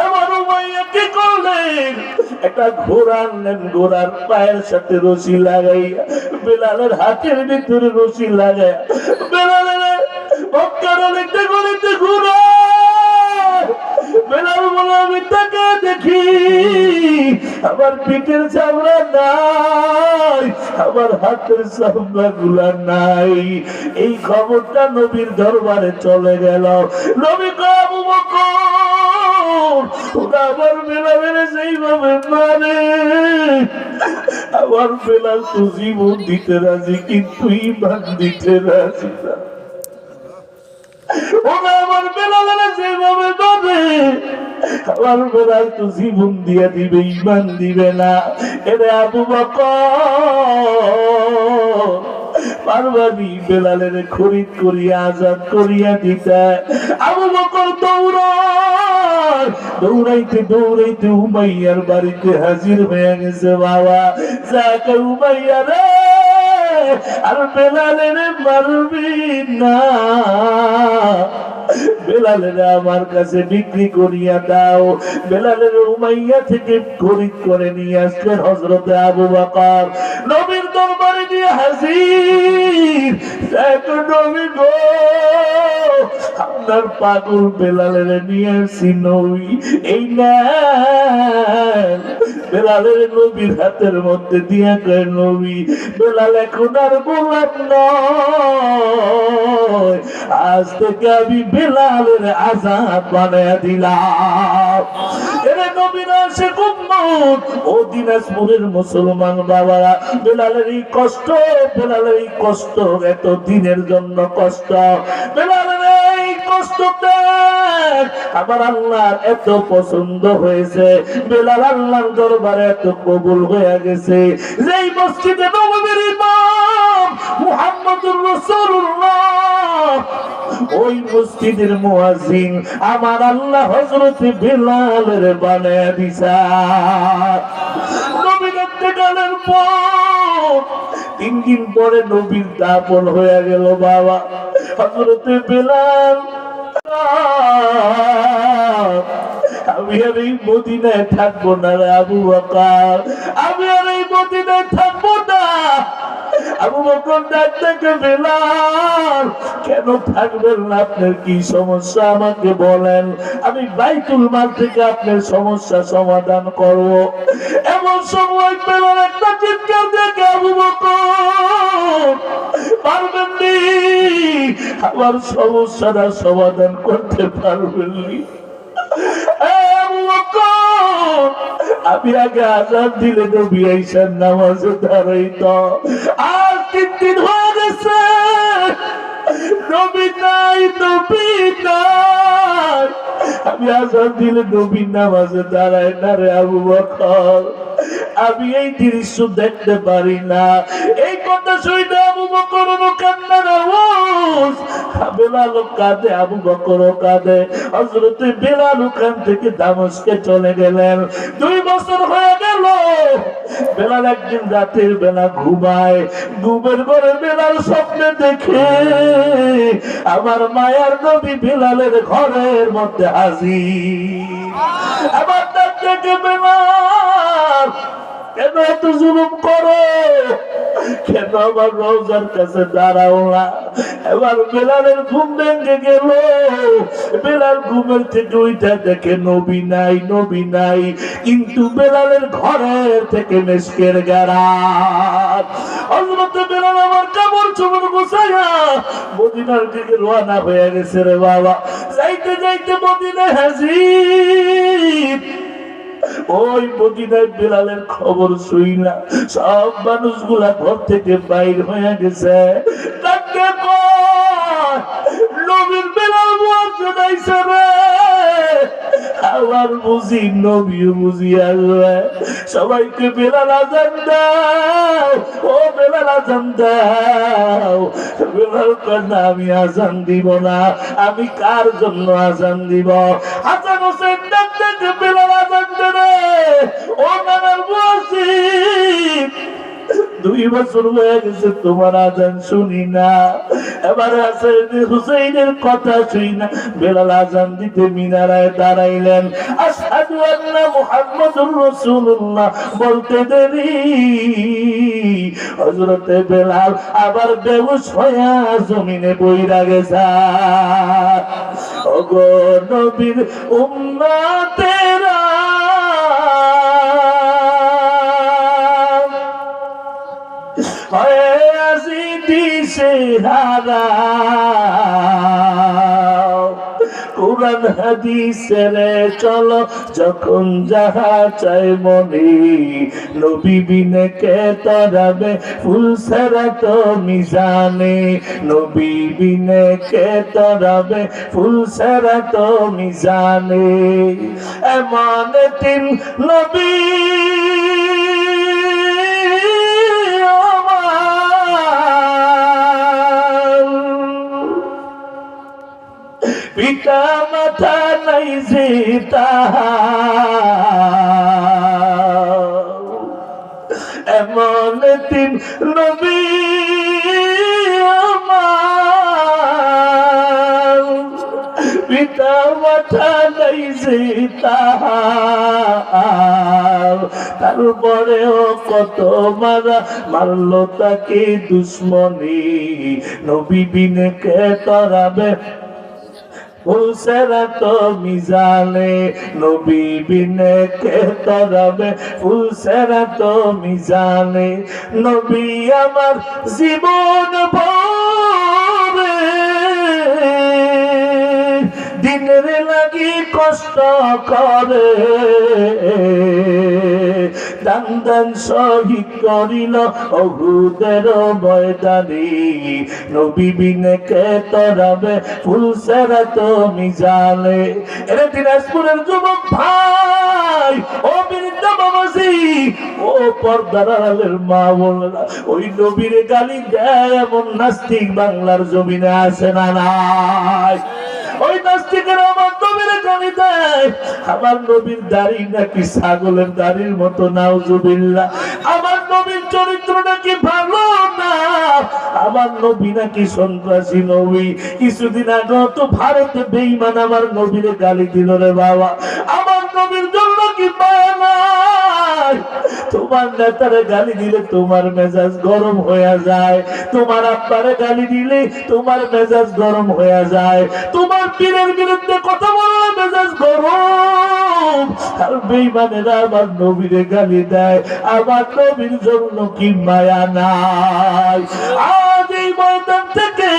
এবার উমাইয়া কি করলেন? একটা ঘোড়া আনলেন, ঘোড়ার পায়ের সাথে রশি লাগাইয়া বেলালের হাতের ভিতরে রশি লাগাইয়া বেলালের মক্কার অনেকটা গলিতে ঘুরা। বেলাল বলে আমি তাকে দেখি আমার পিঠের চামড়া নাই, আমার হাতের চামড়া গুলা নাই। এই খবরটা নবীর দরবারে চলে গেল। নবী কয় আবু বকর, ওরা আমার বেলালের সেইভাবে মানে, আমার বেলাল তো জীবন দিতে রাজি কিন্তু ঈমান দিতে রাজি না। ওরা আমার বেলালের যেভাবে পাবে, আমার বেলাল তো জীবন দিয়ে দিবে, ঈমান দিবে না। এরে আবু বকর পারবানি বেলালের খরিদ করিয়া আজাদ করিয়া দিতে। আবু বকর দৌড়ায়, দৌড়াইতে দৌড়াইতে উমাইয়ার বাড়িতে হাজির হয়ে গেছে। বাবা যাকে উমাইয়া রে, আর বেলালের মারবি না, বেলালের আমার কাছে বিক্রি করিয়া দাও। বেলালের উমাইয়া থেকে খরিদ করে নিয়ে আসলেন হযরতে আবু বকর। নবীর দরবারে নিয়ে হাজির। দেখো নবী গো, আপনার পাগল বেলালের নিয়ে আসছি নবী, এই না বেলালের নবীর হাতের মধ্যে দিয়া কয় নবী বেলাল এখন আর গোলাম নয়, আজ থেকে আমি বেলালের আজাদ বানায়া দিলাম। এরে নবীর আশিক উম্মত ও দিনাজপুরের মুসলমান বাবারা, বেলালের এই কষ্ট, বেলালের এই কষ্ট এত দিনের জন্য কষ্ট, বেলালের এই কষ্টটা আমার আল্লাহর এত পছন্দ হয়েছে, বেলাল আল্লাহর দরবারে এত কবুল হয়ে গেছে। যেই মসজিদে নববীর ইমাম মুহাম্মদুর রাসূলুল্লাহ, ওই মসজিদের মুয়াজ্জিন আমার আল্লাহ হযরত বেলালের বানায়া দিছা। নবীর ইন্তেকালের পর 3 দিন পরে নবীর দাফন হয়ে গেল। বাবা হযরত বেলাল, আমি আর এই মদিনায় থাকবো না রে আবু বকর, আমি আর এই মদিনায় থাকবো না। আবু বকর ডাকতে বেলাল, কেন থাকবেন না? আপনার কি সমস্যা আমাকে বলেন, আমি বাইতুল মাল থেকে আপনার সমস্যা সমাধান করব। এমন সময় বেলাল একটা চিৎকার দেখে আবু বকর পারবেন নি, আমার সমস্যাটা সমাধান করতে পারবেন নি। আমি আগে আজান দিলে নবী আইসার নামাজে দাঁড়াইতো, আর 3 দিন হয়ে গেছে নবী নাই, নবী নাই। আমি আজান দিলে নবী নামাজে দাঁড়ায় না রে আবু বকর, আমি এই দৃশ্য দেখতে পারি না। এই কথা শুনে আবু বকর কান্নার আওয়াজ, বেলাল কাঁদে, আবু বকর কাঁদে। হযরত বেলাল ওখান থেকে দামেস্কে চলে গেলেন। 2 বছর হয়ে গেল। বেলাল একদিন রাতের বেলা ঘুমায়, ঘুমের ঘরে বেলাল স্বপ্নে দেখে আমার মায়ার নবী বেলালের ঘরের মধ্যে হাজির। আমার ডাক দেখে বেলাল, কেন এত জুলুম করো, কেন আমার রওজার কাছে দাঁড়াও না? এবার বেলালের ঘুম ভেঙে গেল। বেলাল ঘুমের থেকে উঠে দেখে নবী নাই, নবী নাই, কিন্তু বেলালের ঘরের থেকে মেশকের গারাত। হযরত বেলাল আমার কাপড় চোপড় গোছাইয়া মদিনার দিকে রওনা হয়ে গেছে রে বাবা। যাইতে যাইতে মদিনায় হাজির। ওই মদিনায় বেলালের খবর শুই না সব মানুষগুলা ঘর থেকে বাইর হয়ে গেছে। তাকে নবীর বেলাল মুয়াজ্জিন আইছে রে, আবার বুঝি নবীও বুঝি আসবে। সবাইকে বেলাল আজান দাও, ও বেলাল আজান দাও। বেলাল কয় না, আমি আজান দিব না। আমি কার জন্য আজান দিব? হাসান হোসেন ডাকতে বেলাল আজান দে রে, ও নানার মুয়াজ্জিন 2 বছর হয়ে গেছে তোমার আজান শুনি না। এবার হাসান হুসাইনের কথা শুই না বেলাল আজান দিতে মিনারায় দাঁড়াইলেন। আশহাদু আন্না মুহাম্মাদুর রাসূলুল্লাহ বলতে দেরি হযরতে বেলাল আবার বেহুশ হয়ে জমিনে পইড়া গেছে। ওগো নবীর উম্মতেরা হয়ে আসি দিশেহারা, কুরআন হাদিসের চলো যখন যাহা চাই মনে, নবী বিনে কে তরাবে ফুল সেরা তো মিজানে, নবী বিনে কে তরাবে ফুল সেরা তো মিজানে। এমন তিন নবী পিতা মাতা নাই যে তাহার, এমন তিন নবী আমার, পিতা মাতা নাই যে তাহার, তারপরেও কত মারা মারলো তাকে দুশ্মনী, নবী বিনে কে তরাবে ফুল সেরা তো মিজানে, নবী বিনে কে তরাবে ফুল সেরা তো মিজানে। নবী আমার জীবন ভরে দিনের লাগি কষ্ট করে, দান দান শহীদ করিল অহুদের ময়দানে, নবী বিনে কে তরাবে ফুল সেরা তো মিজানে। এরে দিনাজপুরের যুবক ভাই, ও বৃদ্ধ বাবাজি, ও পর্দার আড়ালের মা বোনেরা, ওই নবীর গালি দেয় এমন নাস্তিক বাংলার জমিনে আছে না নাই? ওই নাস্তিকের আমার নবীর গালি দেয়, আমার নবীর দাড়ি নাকি ছাগলের দাড়ির মতো, নাউজুবিল্লাহ। আমার নবীর চরিত্র নাকি ভালো না, আমার নবী নাকি সন্ত্রাসী নবী। কিছুদিন আগে তো ভারতে বেঈমান আমার নবীর গালি দিল রে বাবা। আমার নবীর জন্য কি মায়া নাই? তোমার নেতারে গালি দিলে তোমার মেজাজ গরম হয়ে যায়, তোমার আব্বারে গালি দিলে তোমার মেজাজ গরম হয়ে যায়, তোমার পীরের বিরুদ্ধে কথা বললে মেজাজ গরম। আর বেঈমানেরা আমার নবীরে গালি দেয়, আমার নবীর জন্য কি মায়া নাই? আজ এই ময়দান থেকে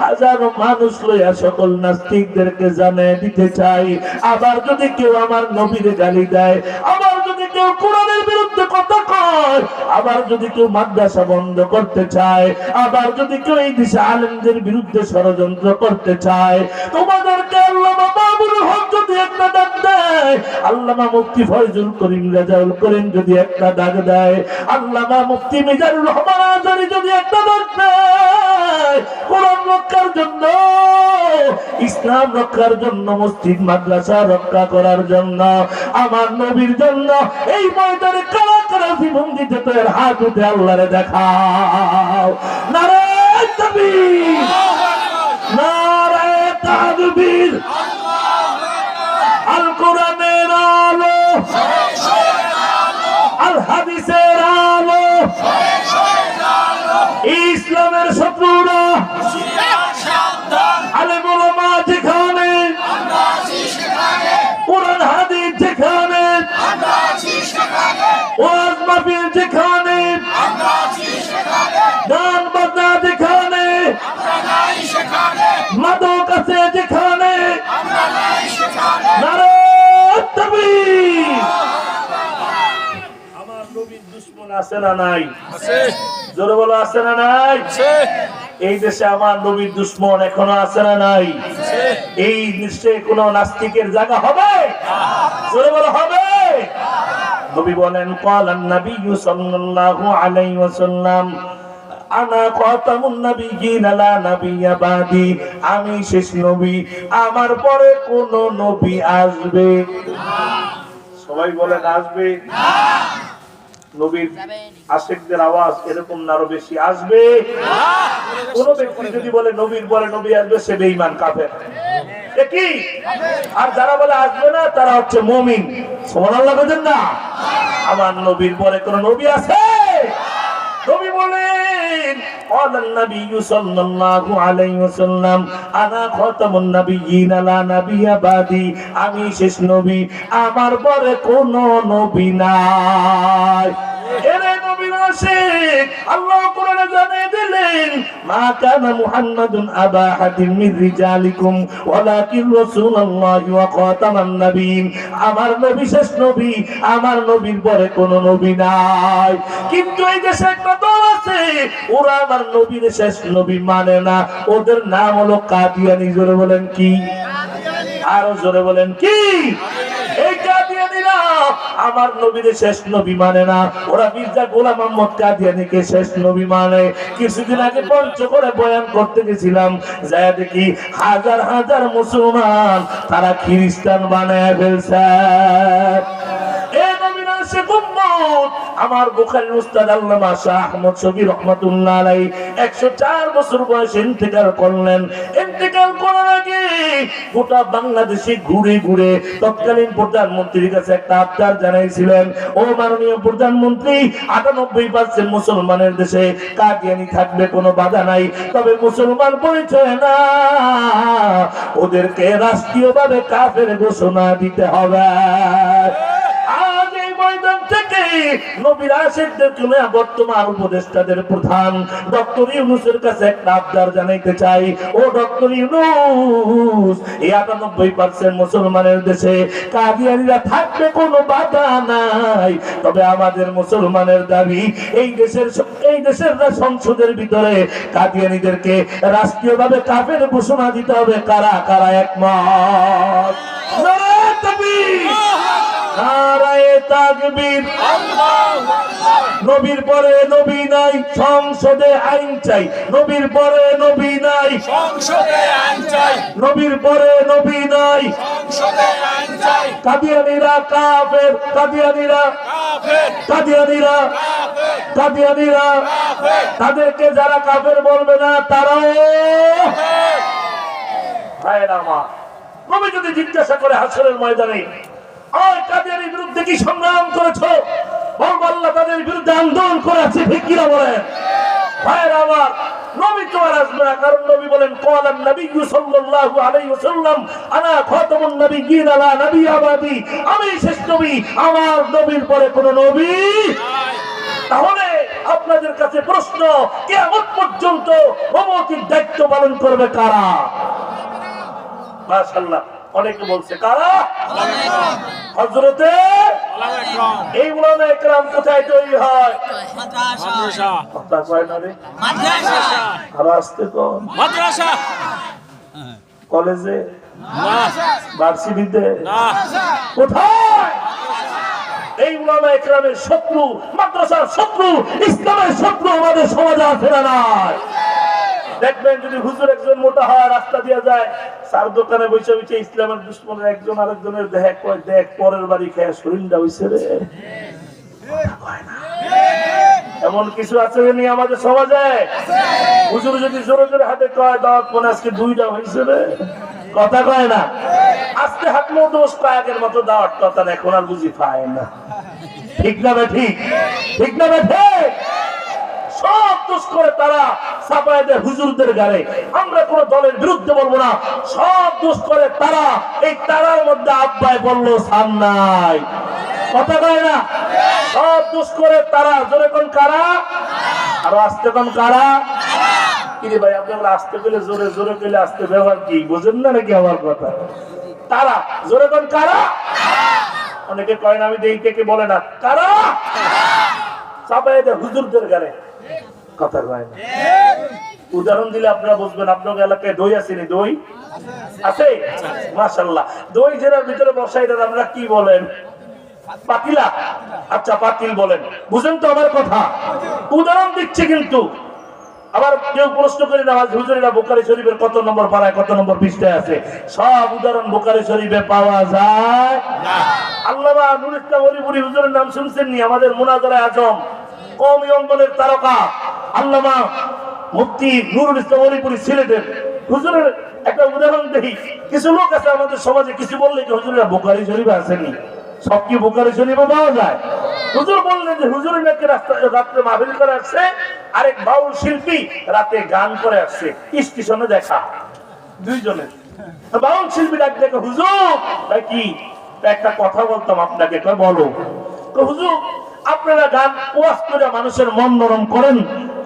হাজারো মানুষ লইয়া সকল নাস্তিকদেরকে জানিয়ে দিতে চাই, আবার যদি কেউ আমার নবীরে গালি দেয়, আবার যদি কেউ কোরআনের বিরুদ্ধে কথা কয়, আবার যদি কেউ মাদ্রাসা বন্ধ করতে চায়, আবার যদি কেউ এই দেশে আলেমদের বিরুদ্ধে ষড়যন্ত্র করতে চায়, তোমাদেরকে আল্লামা মামুনুল হক যদি একটা ডাক দেয়, আল্লামা মুফতি ফয়জুল করিম রাজাউল করিম যদি একটা ডাক দেয়, আল্লামা মুফতি মিজানুর রহমান আজহারী যদি একটা ডাক দেয়, কোরআন রক্ষার জন্য, ইসলাম রক্ষার জন্য, মসজিদ মাদ্রাসা রক্ষা করার জন্য, আমার নবীর জন্য, এই ময়দানে কারা কারা জীবন দিতে তো এর হাত উঠে আল্লাহরে দেখাও। নারায়ে তাকবীর, নারায়ে তাকবীর। আল কোরআনের আলো, আল হাদিসের আলো, ইসলামের শত্রুরা আলেম ওলামা যেখানে, কোরআন হাদিস যেখানে, ওয়াজ মাহফিল যেখানে, গান বাজনা যেখানে, মাদক আছে যেখানে, নারায়ে তাকবীর। আমার নবীর দুশমন আছে না নাই? আছে। জোরে বলো আছে না নাই? আছে। এই দেশে আমার নবীর দুশমন এখনো আছে না নাই? আছে। এই দেশে কোনো নাস্তিকের জায়গা হবে? জোরে বলো হবে? নবী বলেন ক্বালান নাবিয়্যু সাল্লাল্লাহু আলাইহি ওয়াসাল্লাম আনা খাতামুন নাবিয়্যিন লা নাবিয়্যা বাদি, আমি শেষ নবী, আমার পরে কোন নবী আসবে না। সবাই বলেন আসবে না। নবীর আশিকদের আওয়াজ এরকম না আরো বেশি আসবে? কোন ব্যক্তি যদি বলে নবীর পরে নবী আসবে, সে বেঈমান কাফের। কি? আর যারা বলে আসবে না, তারা হচ্ছে মুমিন। সুবহানাল্লাহ বলেন না? আমার নবীর পরে কোন নবী আছে? নবী বলেন, ক্বালান নবী সাল্লাল্লাহু আলাইহি ওয়াসাল্লাম, আনা খাতামুন নাবিয়্যিন লা নাবিয়্যা বাদি। আমি শেষ নবী, আমার পরে কোন নবী নাই। এরে নবী আশিক, আল্লাহ কোরআনে জানিয়ে দিলেন, মা কানা মুহাম্মাদুন আবা হাদিম মির রিজালিকুম ওয়ালাকিন রাসূলুল্লাহি ওয়া খাতামান নাবিয়্যিন। আমার নবী শেষ নবী, আমার নবীর পরে কোন নবী নাই। কিন্তু এই দেশে একটা দল আছে, ওরা আমার নবীর শেষ নবী মানে না। ওদের নাম হলো কাদিয়ানী। জোরে বলেন কি? আরো জোরে বলেন কি? এই কাদিয়ানীরা আমার নবীর শেষ নবী মানে না। ওরা মির্জা গোলাম মোহাম্মদ কাদিয়ানীকে শেষ নবী মানে। কিছুদিন আগে পঞ্চগড়ে বয়ান করতে গেছিলাম, যায় দেখি হাজার হাজার মুসলমান তারা খ্রিস্টান বানায় ফেলছে। আমার বুখারীর উস্তাদ আল্লামা শাহ আহমদ শফি রাহমাতুল্লাহ আলাইহি 104 বছর বয়সে ইন্তেকাল করলেন। ইন্তেকাল করার আগে গোটা বাংলাদেশে ঘুরে ঘুরে তৎকালীন প্রধানমন্ত্রীর কাছে একটা আবদার জানাইছিলেন, ও মাননীয় প্রধানমন্ত্রী, 98% মুসলমানের দেশে কাদিয়ানী থাকবে, কোনো বাধা নাই, তবে মুসলমান পরিচয় না, ওদেরকে রাষ্ট্রীয়ভাবে কাফের ঘোষণা দিতে হবে। নবীর আশিকদের জন্য বর্তমান উপদেষ্টাদের প্রধান ডক্টর ইউনূসের কাছে একটা আবদার জানাইতে চাই। ও ডক্টর ইউনূস, এই 98% মুসলমানের দেশে কাদিয়ানীরা থাকবে, কোনো বাধা নাই, তবে আমাদের মুসলমানের দাবি এই দেশের সংসদের ভিতরে কাদিয়ানীদেরকে রাষ্ট্রীয়ভাবে কাফের ঘোষণা দিতে হবে। কারা কারা একমত? নারায়ে তাকবীর, নারায়ে তাকবীর। নবীর পরে নবী নাই, সংসদে আইন চাই। নবীর পরে নবী নাই, সংসদে আইন চাই। নবীর পরে নবী নাই, সংসদে আইন চাই। কাদিয়ানীরা কাফের, কাদিয়ানীরা কাফের, কাদিয়ানীরা কাফের, কাদিয়ানীরা কাফের। তাদেরকে যারা কাফের বলবে না, তারাও ভাইয়েরা আমার। নবী যদি জিজ্ঞাসা করে হাসরের ময়দানে, ওই কাদিয়ানীর বিরুদ্ধে কি সংগ্রাম করেছো? বলবো আল্লাহ তাদের বিরুদ্ধে আন্দোলন করেছে। ঠিক কিনা বলেন? ভাইয়েরা আমার, নবী তো আর আসবে না, কারণ নবী বলেন, ক্বালান নবী সাল্লাল্লাহু আলাইহি ওয়াসাল্লাম, আনা খাতামুন নাবিয়্যিন লা নাবিয়্যা বাদি। আমি শেষ নবী, আমার নবীর পরে কোন নবী নাই। তাহলে আপনাদের কাছে প্রশ্ন, কিয়ামত পর্যন্ত নবুয়তের দায়িত্ব পালন করবে কারা? মাশাআল্লাহ, অনেকে বলছে কারা? হযরতে এই উলামা ইকরাম কোথায় তৈরি হয়? মাদ্রাসা, কথা কয় না রে, মাদ্রাসা, আর আসতে কোন মাদ্রাসা, কলেজে না, ভার্সিটিতে না, কোথায়? এই উলামা ইকরামের শত্রু, মাদ্রাসার শত্রু, ইসলামের শত্রু আমাদের সমাজে আছে না নাই? দেখবেন যদি হুজুর একজন মোটা হয়, রাস্তা দিয়ে যায়, সার দোকানে বসে বসে ইসলামের দুশ্মনের একজন আরেকজনের দেখ কয়, দেখ পরের বাড়ি খেয়ে শরীরটা হইছে রে। এমন কিছু আছে নি আমাদের সমাজে? হুজুর যদি জোরে জোরে হাতে কয়, দাওয়াত মনে আজকে 2টা হয়েছে রে, কথা কয় না। আজকে হাঁটলেও দোষ পায়, আগের মতো দাওয়াত কথা এখন আর বুঝি পায় না। ঠিক না বে ঠিক? ঠিক না বে ঠিক? সব দোষ করে তারা চাপায় দেয় হুজুরদের গায়ে। আমরা কোন দলের বিরুদ্ধে বলবো না, সব দোষ করে তারা। এই তারার মধ্যে আব্বাই বললো সান নাই, কথা কয় না। সব দোষ করে তারা। জোরে কোন কারা? আরো আসতে কোন কারা? কিরে ভাই, আপনি আমরা আসতে পেলে জোরে, জোরে পেলে আসতে ব্যবহার কি বোঝেন না নাকি আমার কথা? তারা। জোরে কোন কারা? অনেকে কয় না, আমি দেই, কে বলে না কারা? চাপায় দেয় হুজুরদের গায়ে, কথা কয় না। উদাহরণ দিলে আপনারা বুঝবেন। আপনার এলাকায় দই আসেনি? দই আছে? মাশাআল্লাহ। দই জেলার ভিতরে বসাই দেন, আমরা কি বলেন? পাতিলা। আচ্ছা, পাতিল বলেন। বুঝেন তো আমার কথা? উদাহরণ দিচ্ছি কিন্তু। আবার কেউ প্রশ্ন করে না হুজুরেরা বুখারী শরীফের কত নম্বর পারায় কত নম্বর পৃষ্ঠায় আছে, সব উদাহরণ বুখারী শরীফে পাওয়া যায় না। আল্লামা নুরুল ইসলাম ওলিপুরি হুজুরের নাম শুনছেন নি? আমাদের মুনাজারায়ে আজম কওমি অঙ্গনের তারকা আল্লামা মুফতি নুরুল ইসলাম ওলিপুরি সিলেটের হুজুরের একটা উদাহরণ দেখি। কিছু লোক আছে আমাদের সমাজে, কিছু বললে কি হুজুরেরা বুখারী শরীফে আসেনি? সব কি বুখারী শরীফে পাওয়া যায়? হুজুর বললেন যে হুজুরের নাকি রাত্রে মাহফিল করে আসছে, আরেক বাউল শিল্পী রাতে গান করে আসছে, স্টেশনে দেখা দুইজনের। বাউল শিল্পী ডাক দেখে, হুজুর কি একটা কথা বলতাম আপনাকে। কয় বলো। হুজুর আপনারা গান ওয়াজ করে মানুষের মন নরম করেন,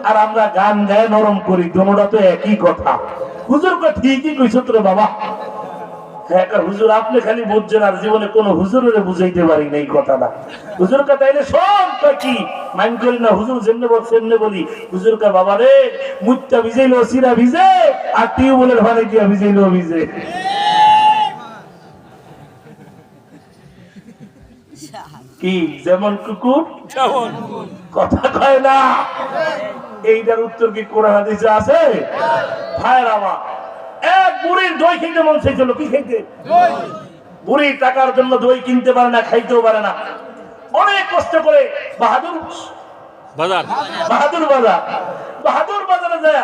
আর আমরা গান গায়ে নরম করি, দুটোটা তো একই কথা। হুজুর কয় ঠিকই কইছো তোরে বাবা। হ্যাঁ হুজুর আপনি খালি বুঝছেন, আর জীবনে কোন হুজুরের বুঝাইতে পারি না এই কথাটা। হুজুর কা তাইলে সব কি মাইন্ড করি না, হুজুর যেমনে বলছে এমনি বলি। হুজুর কা বাবা রে, মুত্তা ভিজাইলো সিরা ভিজে, আর টিউবওয়েলের পানি দিয়া ভিজাইলো ভিজে। কি যেমন কুকুর কথা কয় না, এইটার উত্তর কি কোরআন হাদিসে আছে? ভাইরা আমার, এক বুড়ির দই খেতে মন চাইছিল। কি খেতে? বুড়ি টাকার জন্য দই কিনতে পারে না, খাইতেও পারে না। অনেক কষ্ট করে বাহাদুর বাজারে যায়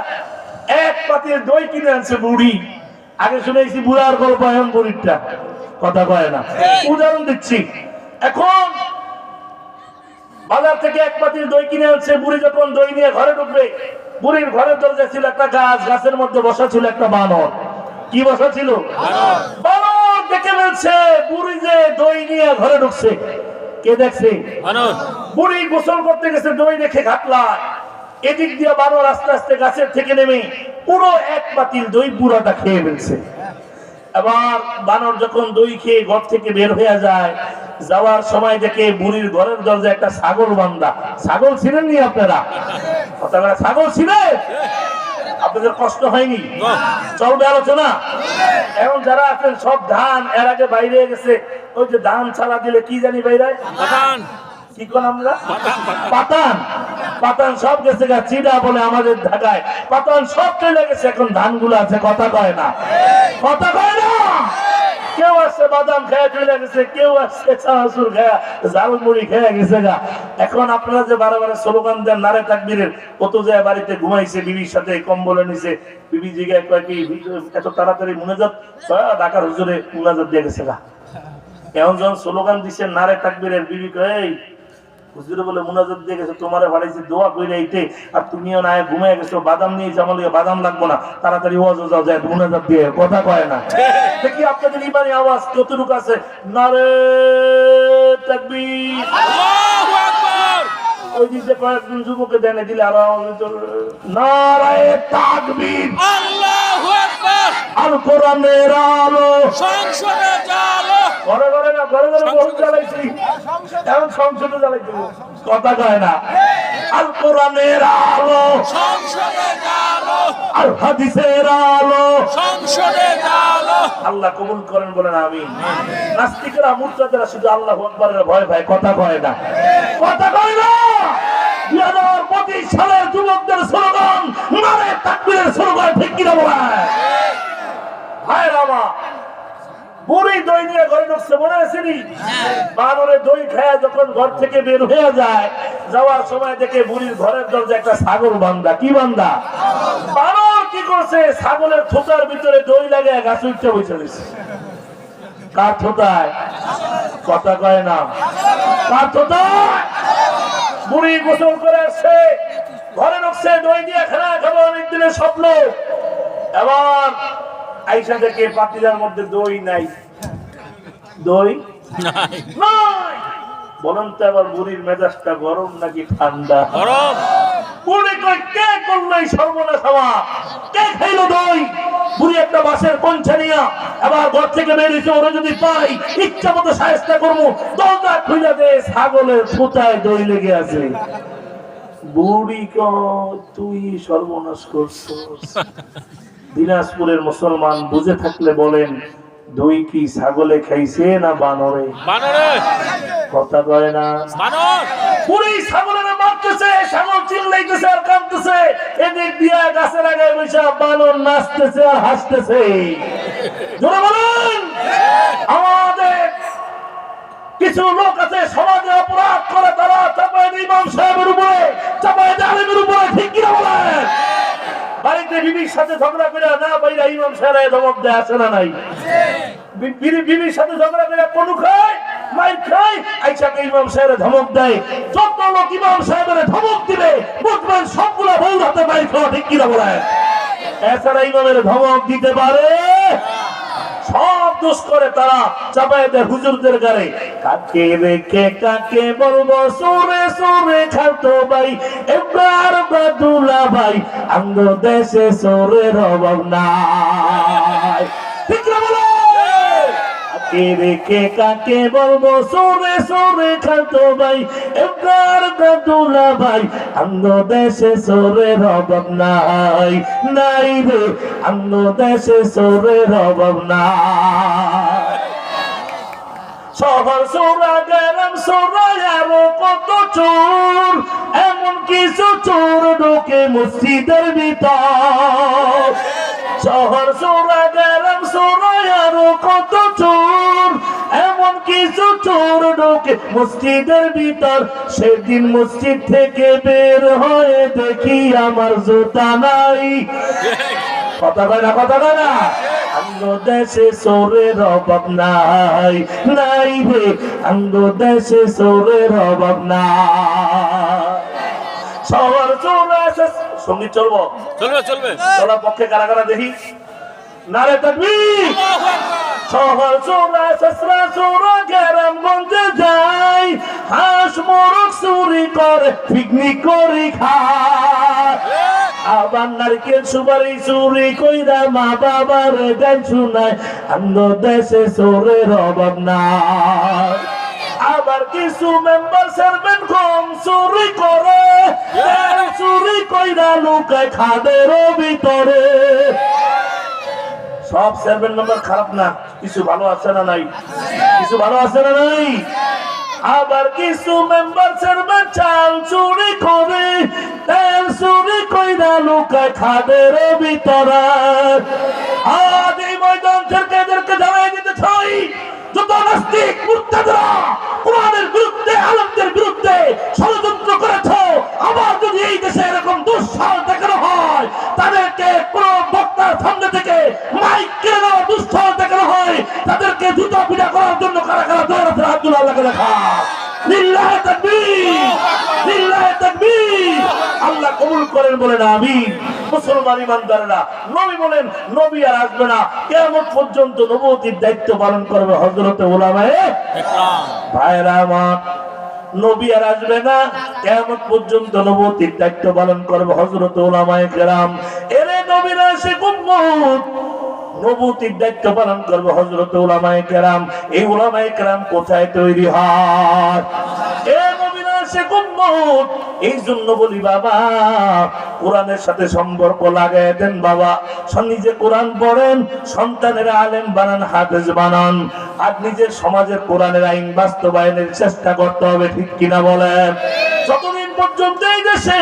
এক পাতিল দই কিনে আনছে বুড়ি। আগে শুনেছি বুড়ার গল্প, এখন বুড়িরটা কথা কয় না। উদাহরণ দিচ্ছি, এখন বাজার থেকে এক পাতিল দই কিনে আনছে বুড়ি। যখন দই নিয়ে ঘরে ঢুকবে, বুড়ির ঘরের দরজায় ছিল একটা গাছ, গাছের মধ্যে বসা ছিল একটা বানর। কি বসা ছিল? বানর দেখে ফেলছে বুড়ি যে দই নিয়ে ঘরে ঢুকছে। কে দেখছে? বুড়ি গোসল করতে গেছে, দই দেখে ঘাটলায়। এদিক দিয়ে বানর আস্তে আস্তে গাছের থেকে নেমে পুরো এক পাতিল দই পুরোটা খেয়ে ফেলছে। এবার বানর যখন দই খেয়ে ঘর থেকে বের হয়ে যায়, যাওয়ার সময় দেখে বুড়ির ঘরের দরজায় একটা ছাগল বান্ধা। ছাগল ছিলেন নি আপনারা? ছাগল ছিলেন? আপনাদের কষ্ট হয়নি? চলবে আলোচনা। এখন যারা আছেন সব ধান এর আগে বাইরে গেছে, ওই যে ধান ছাড়া দিলে কি জানি বাইরে কি কোন আমরা পাতান, পাতান সব গেছে গা। চিড়া বলে আমাদের ঢাকায়, পাতান সব চলে গেছে। এখন ধানগুলো আছে, কথা কয় না, কথা কয় না। কেউ আসছে বাদাম খেয়ে চলে গেছে, কেউ আসছে চানাচুর খেয়ে ঝালমুড়ি খেয়ে গেছে গা। এখন আপনারা যে বারে স্লোগান দেন নারে তাকবীরের, কত যায় বাড়িতে ঘুমাইছে, বিবির সাথে কম্বলে নিছে, বিবি জিগায় কয় কি এত তাড়াতাড়ি মুনাজাত? ঢাকার হুজুরে মুনাজাত দিয়ে গেছে গা। এখন যখন স্লোগান দিচ্ছে নারে তাকবীরের, বিবি কয় হুজুরে বলে মুনাজাত দিয়ে গেছে, তোমারে বাড়াইছি দোয়া কইরা আইতে, আর তুমিও না ঘুমায় গেছো, বাদাম নিয়ে জামাল বাদাম লাগবো না, তাড়াতাড়ি ওয়াজ যাও যায় মুনাজাত দিয়ে। কথা কয় না। দেখি আপনাদের ইমানি আওয়াজ কতটুকু আছে? নারে তাকবীর, আল্লাহু আকবার। ওই দিকে কয়েকজন যুবকে দেনে দিলে আরো নারে তাকবীর, আল্লাহু আকবার। আল কোরআনের আলো সংসদে জ্বালো। ঘরে ঘরে না, ঘরে ঘরে বহু জ্বালাইছি, এখন সংসদে জ্বালাইতে। কথা কয় না। আল কোরআনের আলো সংসদে জ্বালো, আল হাদিসের আলো সংসদে জ্বালো। আল্লাহ কবুল করেন বলেন আমিন। নাস্তিকরা মুরতাদরা শুধু আল্লাহু আকবারের ভয় পায়, কথা কয় না, কথা কয় না। 2025 সালের যুবকদের স্লোগান নারে তাকবীরের স্লোগান, ঠিক কিনা বলেন? ভাইরা আমার, বুড়ি দই নিয়ে ঘরে ঢুকছে, মনে আছে নি? বানরে দই খায়া যখন ঘর থেকে বের হয়ে যায়, যাওয়ার সময় দেখে বুড়ির ঘরের দরজায় একটা ছাগল বান্ধা। কি বান্ধা? বানর কি করছে? ছাগলের থোতার ভিতরে দই লাগায় গাছ উঠতে বসে গেছে। কার থোতায়? কথা কয় না। কার থোতায়? বুড়ি গোসল করে আসছে, ঘরে ঢুকছে, দই দিয়ে খানা খাবো, অনেকদিনের স্বপ্ন। এবার আইসা দেখে পাতিলার মধ্যে দই নাই, দই নাই। বলেন তো এবার বুড়ির মেজাজটা গরম নাকি ঠান্ডা? গরম। বুড়ি কই কে করলো এই সর্বনাশ? কে খাইলো দই? বুড়ি একটা বাসের পঞ্চা নিয়া এবার ঘর থেকে বেরিয়েছে, ওরা যদি পাই ইচ্ছা মতো সাহেস্তা করবো। দরজা খুলে দে, ছাগলের ফুটায় দই লেগে আছে। বুড়ি কয় তুই সর্বনাশ করছিস। দিনাজপুরের মুসলমান বুঝে থাকলে বলেন, দই কি ছাগলে খাইছে না বানরে? বানরে। কথা কয় না। বানর। পুরি ছাগলের মাত্র কাঁদতেছে, ছাগল চিল্লাইতেছে আর কাঁদতেছে, এদিক দিয়ে গাছের আগে বসে বানর নাচতেছে আর হাসতেছে। জোরে বলেন। আমাদের কিছু লোক আছে সমাজে অপরাধ করে, তারা চাপায় দেয় ইমাম সাহেবের উপরে, চাপায় দেয় আলেমের উপরে, ঠিক কিনা বলেন? বাড়িতে বিবির সাথে ঝগড়া করে না বাইরা ইমাম সাহেব ধমক দেয়, আছে না নাই? বিবির সাথে ঝগড়া করে পনু খায়, মাইর খায়, আইসাকে ইমাম সাহেব ধমক দেয়। যত লোক ইমাম সাহেবের ধমক দিবে বুঝবেন সবগুলা বউর হাতে মাইর খাওয়া, ঠিক কিনা বলেন? এছাড়া ইমামের ধমক দিতে পারে, সব দোষ করে তারা চাপায় দেয় হুজুরদের গায়ে। কাকে রেখে কাকে বলবো, সুরে সুরে খাতো ভাই এবার বাদুলা ভাই, আঙ্গ দেশে সোরের অভাব নাই, ঠিক না বলো? কাকে রেখে কাকে বলবো, সুরে সুরে খাতো ভাই এবার বাদুলা ভাই, আঙ্গ দেশে সোরের অভাব নাই, নাই রে আঙ্গ দেশে সোরের অভাব নাই। শহর সোরা গ্রাম সোরা আরো কত চোর, এমন কিছু চোর ঢোকে মসজিদের ভিতর। শহর সোরা গ্রাম সোরা আরো কত চোর, এমন কিছু চোর ঢোকে মসজিদের ভিতর। সেদিন মসজিদ থেকে বের হয়ে দেখি আমার জুতা নাই। কথা কয় না, কথা কয় না? আঙ্গ দেশে সোরের অভাব নাই, নাই রে আঙ্গ দেশে সোরের অভাব নাই। শহর চোরা সঙ্গীত চলবো, চলবে চলবে। চলার পক্ষে কারা কারা দেখি, নারে তাকবীর। শহর চোরা সসরা চোরা গ্রামগঞ্জে যাই, হাঁস মোরগ চুরি করে পিকনিক করি খায়, আবার নারকেল সুপারি চুরি কইরা মা বাবার গান শুনায়। আঙ্গ দেশে চোরের অভাব নাই। আবার কিছু মেম্বার চেয়ারম্যান কম চুরি করে, চুরি কইরা লুকায় খাদের ভিতরে। সব চেয়ারম্যান মেম্বার খারাপ না, কিছু ভালো আছে না নাই? কিছু ভালো আছে না নাই? আবার কিছু মেম্বার চেয়ারম্যান চাল চুরি করে, তেল চুরি কইরা লুকায় খাদের ভিতরে। আজ এই ময়দান থেকে এদেরকে জানাই দিতে চাই, যত নাস্তিক মুরতাদরা কোরআনের বিরুদ্ধে, আলেমদের বিরুদ্ধে ষড়যন্ত্র করেছ, আবার যদি এই দেশে এরকম দুঃসাহস দেখানো হয়, তাদেরকে কোন বক্তার সামনে থেকে মাইক কেড়ে নেওয়া দুঃসাহস দেখানো হয়, তাদেরকে জুতা পিটা করার জন্য কারা কারা দৌড়াতে আব্দুল আল্লাহকে দেখা। লিল্লাহি তাকবীর, লিল্লাহি তাকবীর। আল্লাহ কবুল করেন বলেন আমিন। মুসলমান ইমানদারেরা, নবী বলেন নবী আর আসবে না, কিয়ামত পর্যন্ত নবুয়তির দায়িত্ব পালন করবে হযরতে উলামায়ে ইকরাম। ভাইরা আমার, নবী আর আসবে না, কিয়ামত পর্যন্ত নবুয়তির দায়িত্ব পালন করবে হযরতে উলামায়ে কেরাম। এরে নবীর আশিক উম্মত, নবুয়তির দায়িত্ব পালন করবে হযরতে উলামায়ে কেরাম। এই উলামায়ে কেরাম কোথায় তৈরি হয়? এই জন্য বলি বাবা, কোরআনের সাথে সম্পর্ক লাগাই দেন বাবা। নিজে কোরআন পড়েন, সন্তানের আলেম বানান, হাফেজ বানান, আর নিজের সমাজের কোরআনের আইন বাস্তবায়নের চেষ্টা করতে হবে, ঠিক কিনা বলেন? যতদিন পর্যন্ত এই দেশে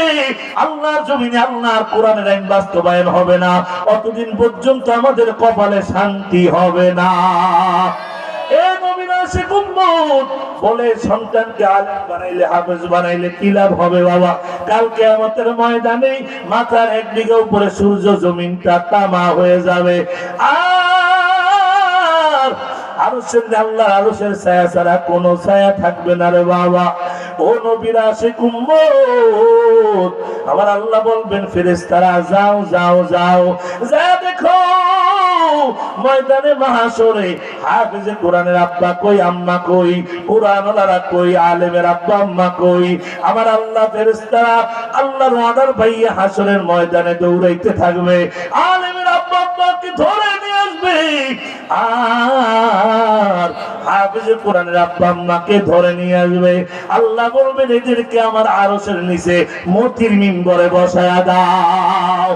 আল্লাহর জমিনে আল্লাহর কোরআনের আইন বাস্তবায়ন হবে না, অতদিন পর্যন্ত আমাদের কপালে শান্তি হবে না। বলে সন্তানকে আলেম বানাইলে, হাফেজ বানাইলে কি লাভ হবে বাবা? কাল কিয়ামতের ময়দানে মাথার এক বিঘা উপরে সূর্য জমিনটা তামা হয়ে যাবে, আর আরশের আল্লাহর আরশের ছায়া ছাড়া কোনো ছায়া থাকবে না রে বাবা। ও নবীর আশিক উম্মত, আমার আল্লাহ বলবেন ফেরেশতারা যাও যাও যাও, যা দেখো ময়দানে মাহশরে হাফেজে কোরআনের আব্বা কই, আম্মা কই, কোরআনওয়ালারা কই, আলেমের আব্বা আম্মা কই? আমার আল্লাহ ফেরেশতারা আল্লাহর অর্ডার পাইয়া হাসরের ময়দানে দৌড়াইতে থাকবে, আলেমের আব্বা আম্মাকে ধরে নিয়ে আসবে, আর হাফেজে কোরআনের আব্বা আম্মাকে ধরে নিয়ে আসবে। আল্লাহ বলবেন এদেরকে আমার আরশের নিচে মতির মিম্বরে বসায়া দাও,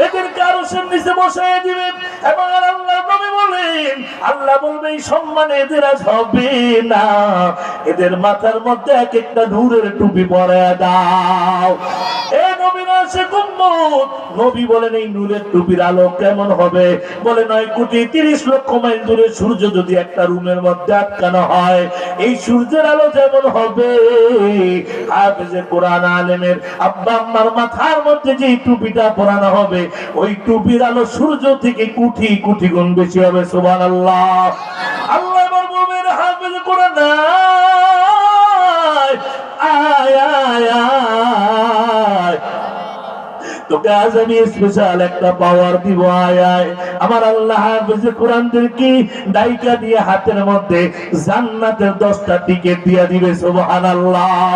এদেরকে আরশের নিচে বসায়া দিবে। এবং আল্লাহ নবী বলে করবেন, আল্লাহ বলবে এই সম্মানে এদের আজ হবে না, এদের মাথার মধ্যে এক একটা নূরের টুপি পরায়া দাও। এ নবীর আশিক উম্মত, নবী বলেন এই নূরের টুপির আলো কেমন হবে? বলে 9,30,00,000 মাইল দূরে সূর্য যদি একটা রুমের মধ্যে আটকানো হয়, এই সূর্যের আলো যেমন হবে, হাফেজে কোরআন আলেমের আব্বা আম্মার মাথার মধ্যে যে টুপিটা পরানো হবে, ওই টুপির আলো সূর্য থেকে কোটি কোটি গুণ বেশি হবে। সুবহানাল্লাহ। আল্লাহ এবার বলবেন হাফেজে কোরআন আয় আয় আয়, তোকে আজ আমি স্পেশাল একটা পাওয়ার দিব, আয় আয়। আমার আল্লাহ হাফেজে কোরআনদেরকে ডাইকা দিয়ে হাতের মধ্যে জান্নাতের 10টা টিকেট দিয়ে দিবে। সুবহানাল্লাহ।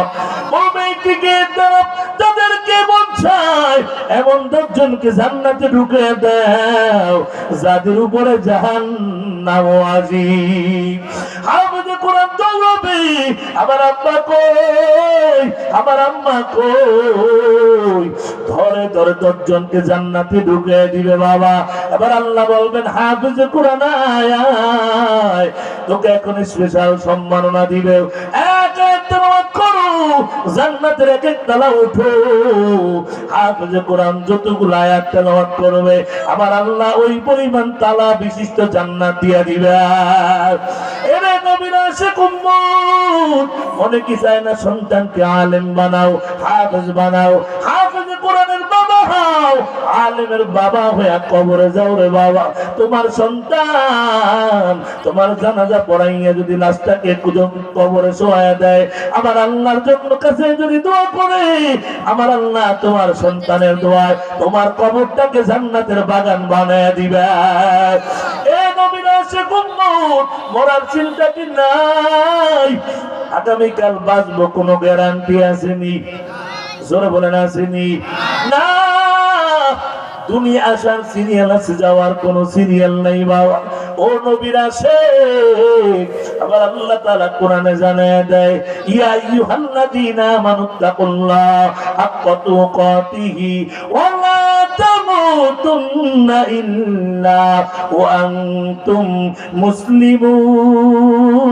বলবে এই টিকেট দ্বারা তাদেরকে বোঝায় এমন 10 জনকে জান্নাতে ঢুকে দাও যাদের উপরে জাহান্নাম ওয়াজিব। হাফেজে কোরআন দৌড়াবে, আমার আব্বা কই, আমার আম্মা কই, ধরে ধরে 10 জনকে জান্নাতে ঢুকিয়ে দিবে বাবা। এবার আল্লাহ বলবেন হাফেজে কোরআন আয় আয়, তোকে এখন স্পেশাল সম্মাননা দিবে। এক এক তেলাওয়াত করো, জান্নাতের এক এক তালা ওঠো। হাফেজে কোরআন যতগুলো আয়াত তেলাওয়াত করবে, আমার আল্লাহ ওই পরিমাণ তালা বিশিষ্ট জান্নাত দিয়ে দিবে। এরে নবীর আশিক উম্মত, মনে কি চায় না সন্তানকে আলেম বানাও, হাফেজ বানাও, হাফেজে কোরআনের বাবা হও, আলেমের বাবা হয়ে কবরে যাও রে বাবা। তোমার সন্তান তোমার জানাজা পড়াইয়া যদি লাশটাকে কবরে শোয়া দেয়, আমার আল্লাহর জন্য কাছে যদি দোয়া করে, আমার আল্লাহ তোমার সন্তানের দোয়ায় তোমার কবরটাকে জান্নাতের বাগান বানায় দিবে। এ নবীর আশিক উম্মত, মরার চিন্তা কি নাই? আগামীকাল বাঁচবো কোনো গ্যারান্টি আসেনি? জোরে বলেন আসেনি? না, দুনিয়া আসার সিরিয়াল আছে, যাওয়ার কোনো সিরিয়াল নাই বাবা। ও নবীর আশিক, আবার আল্লাহ তাআলা কোরআনে জানায় দেয়, ইয়া আইয়ুহাল্লাযীনা আমানুত্তাকুল্লাহ হাক্কা তুকাতিহি ওয়া লা তামুতুন্না ইল্লা ওয়া আনতুম মুসলিমুন।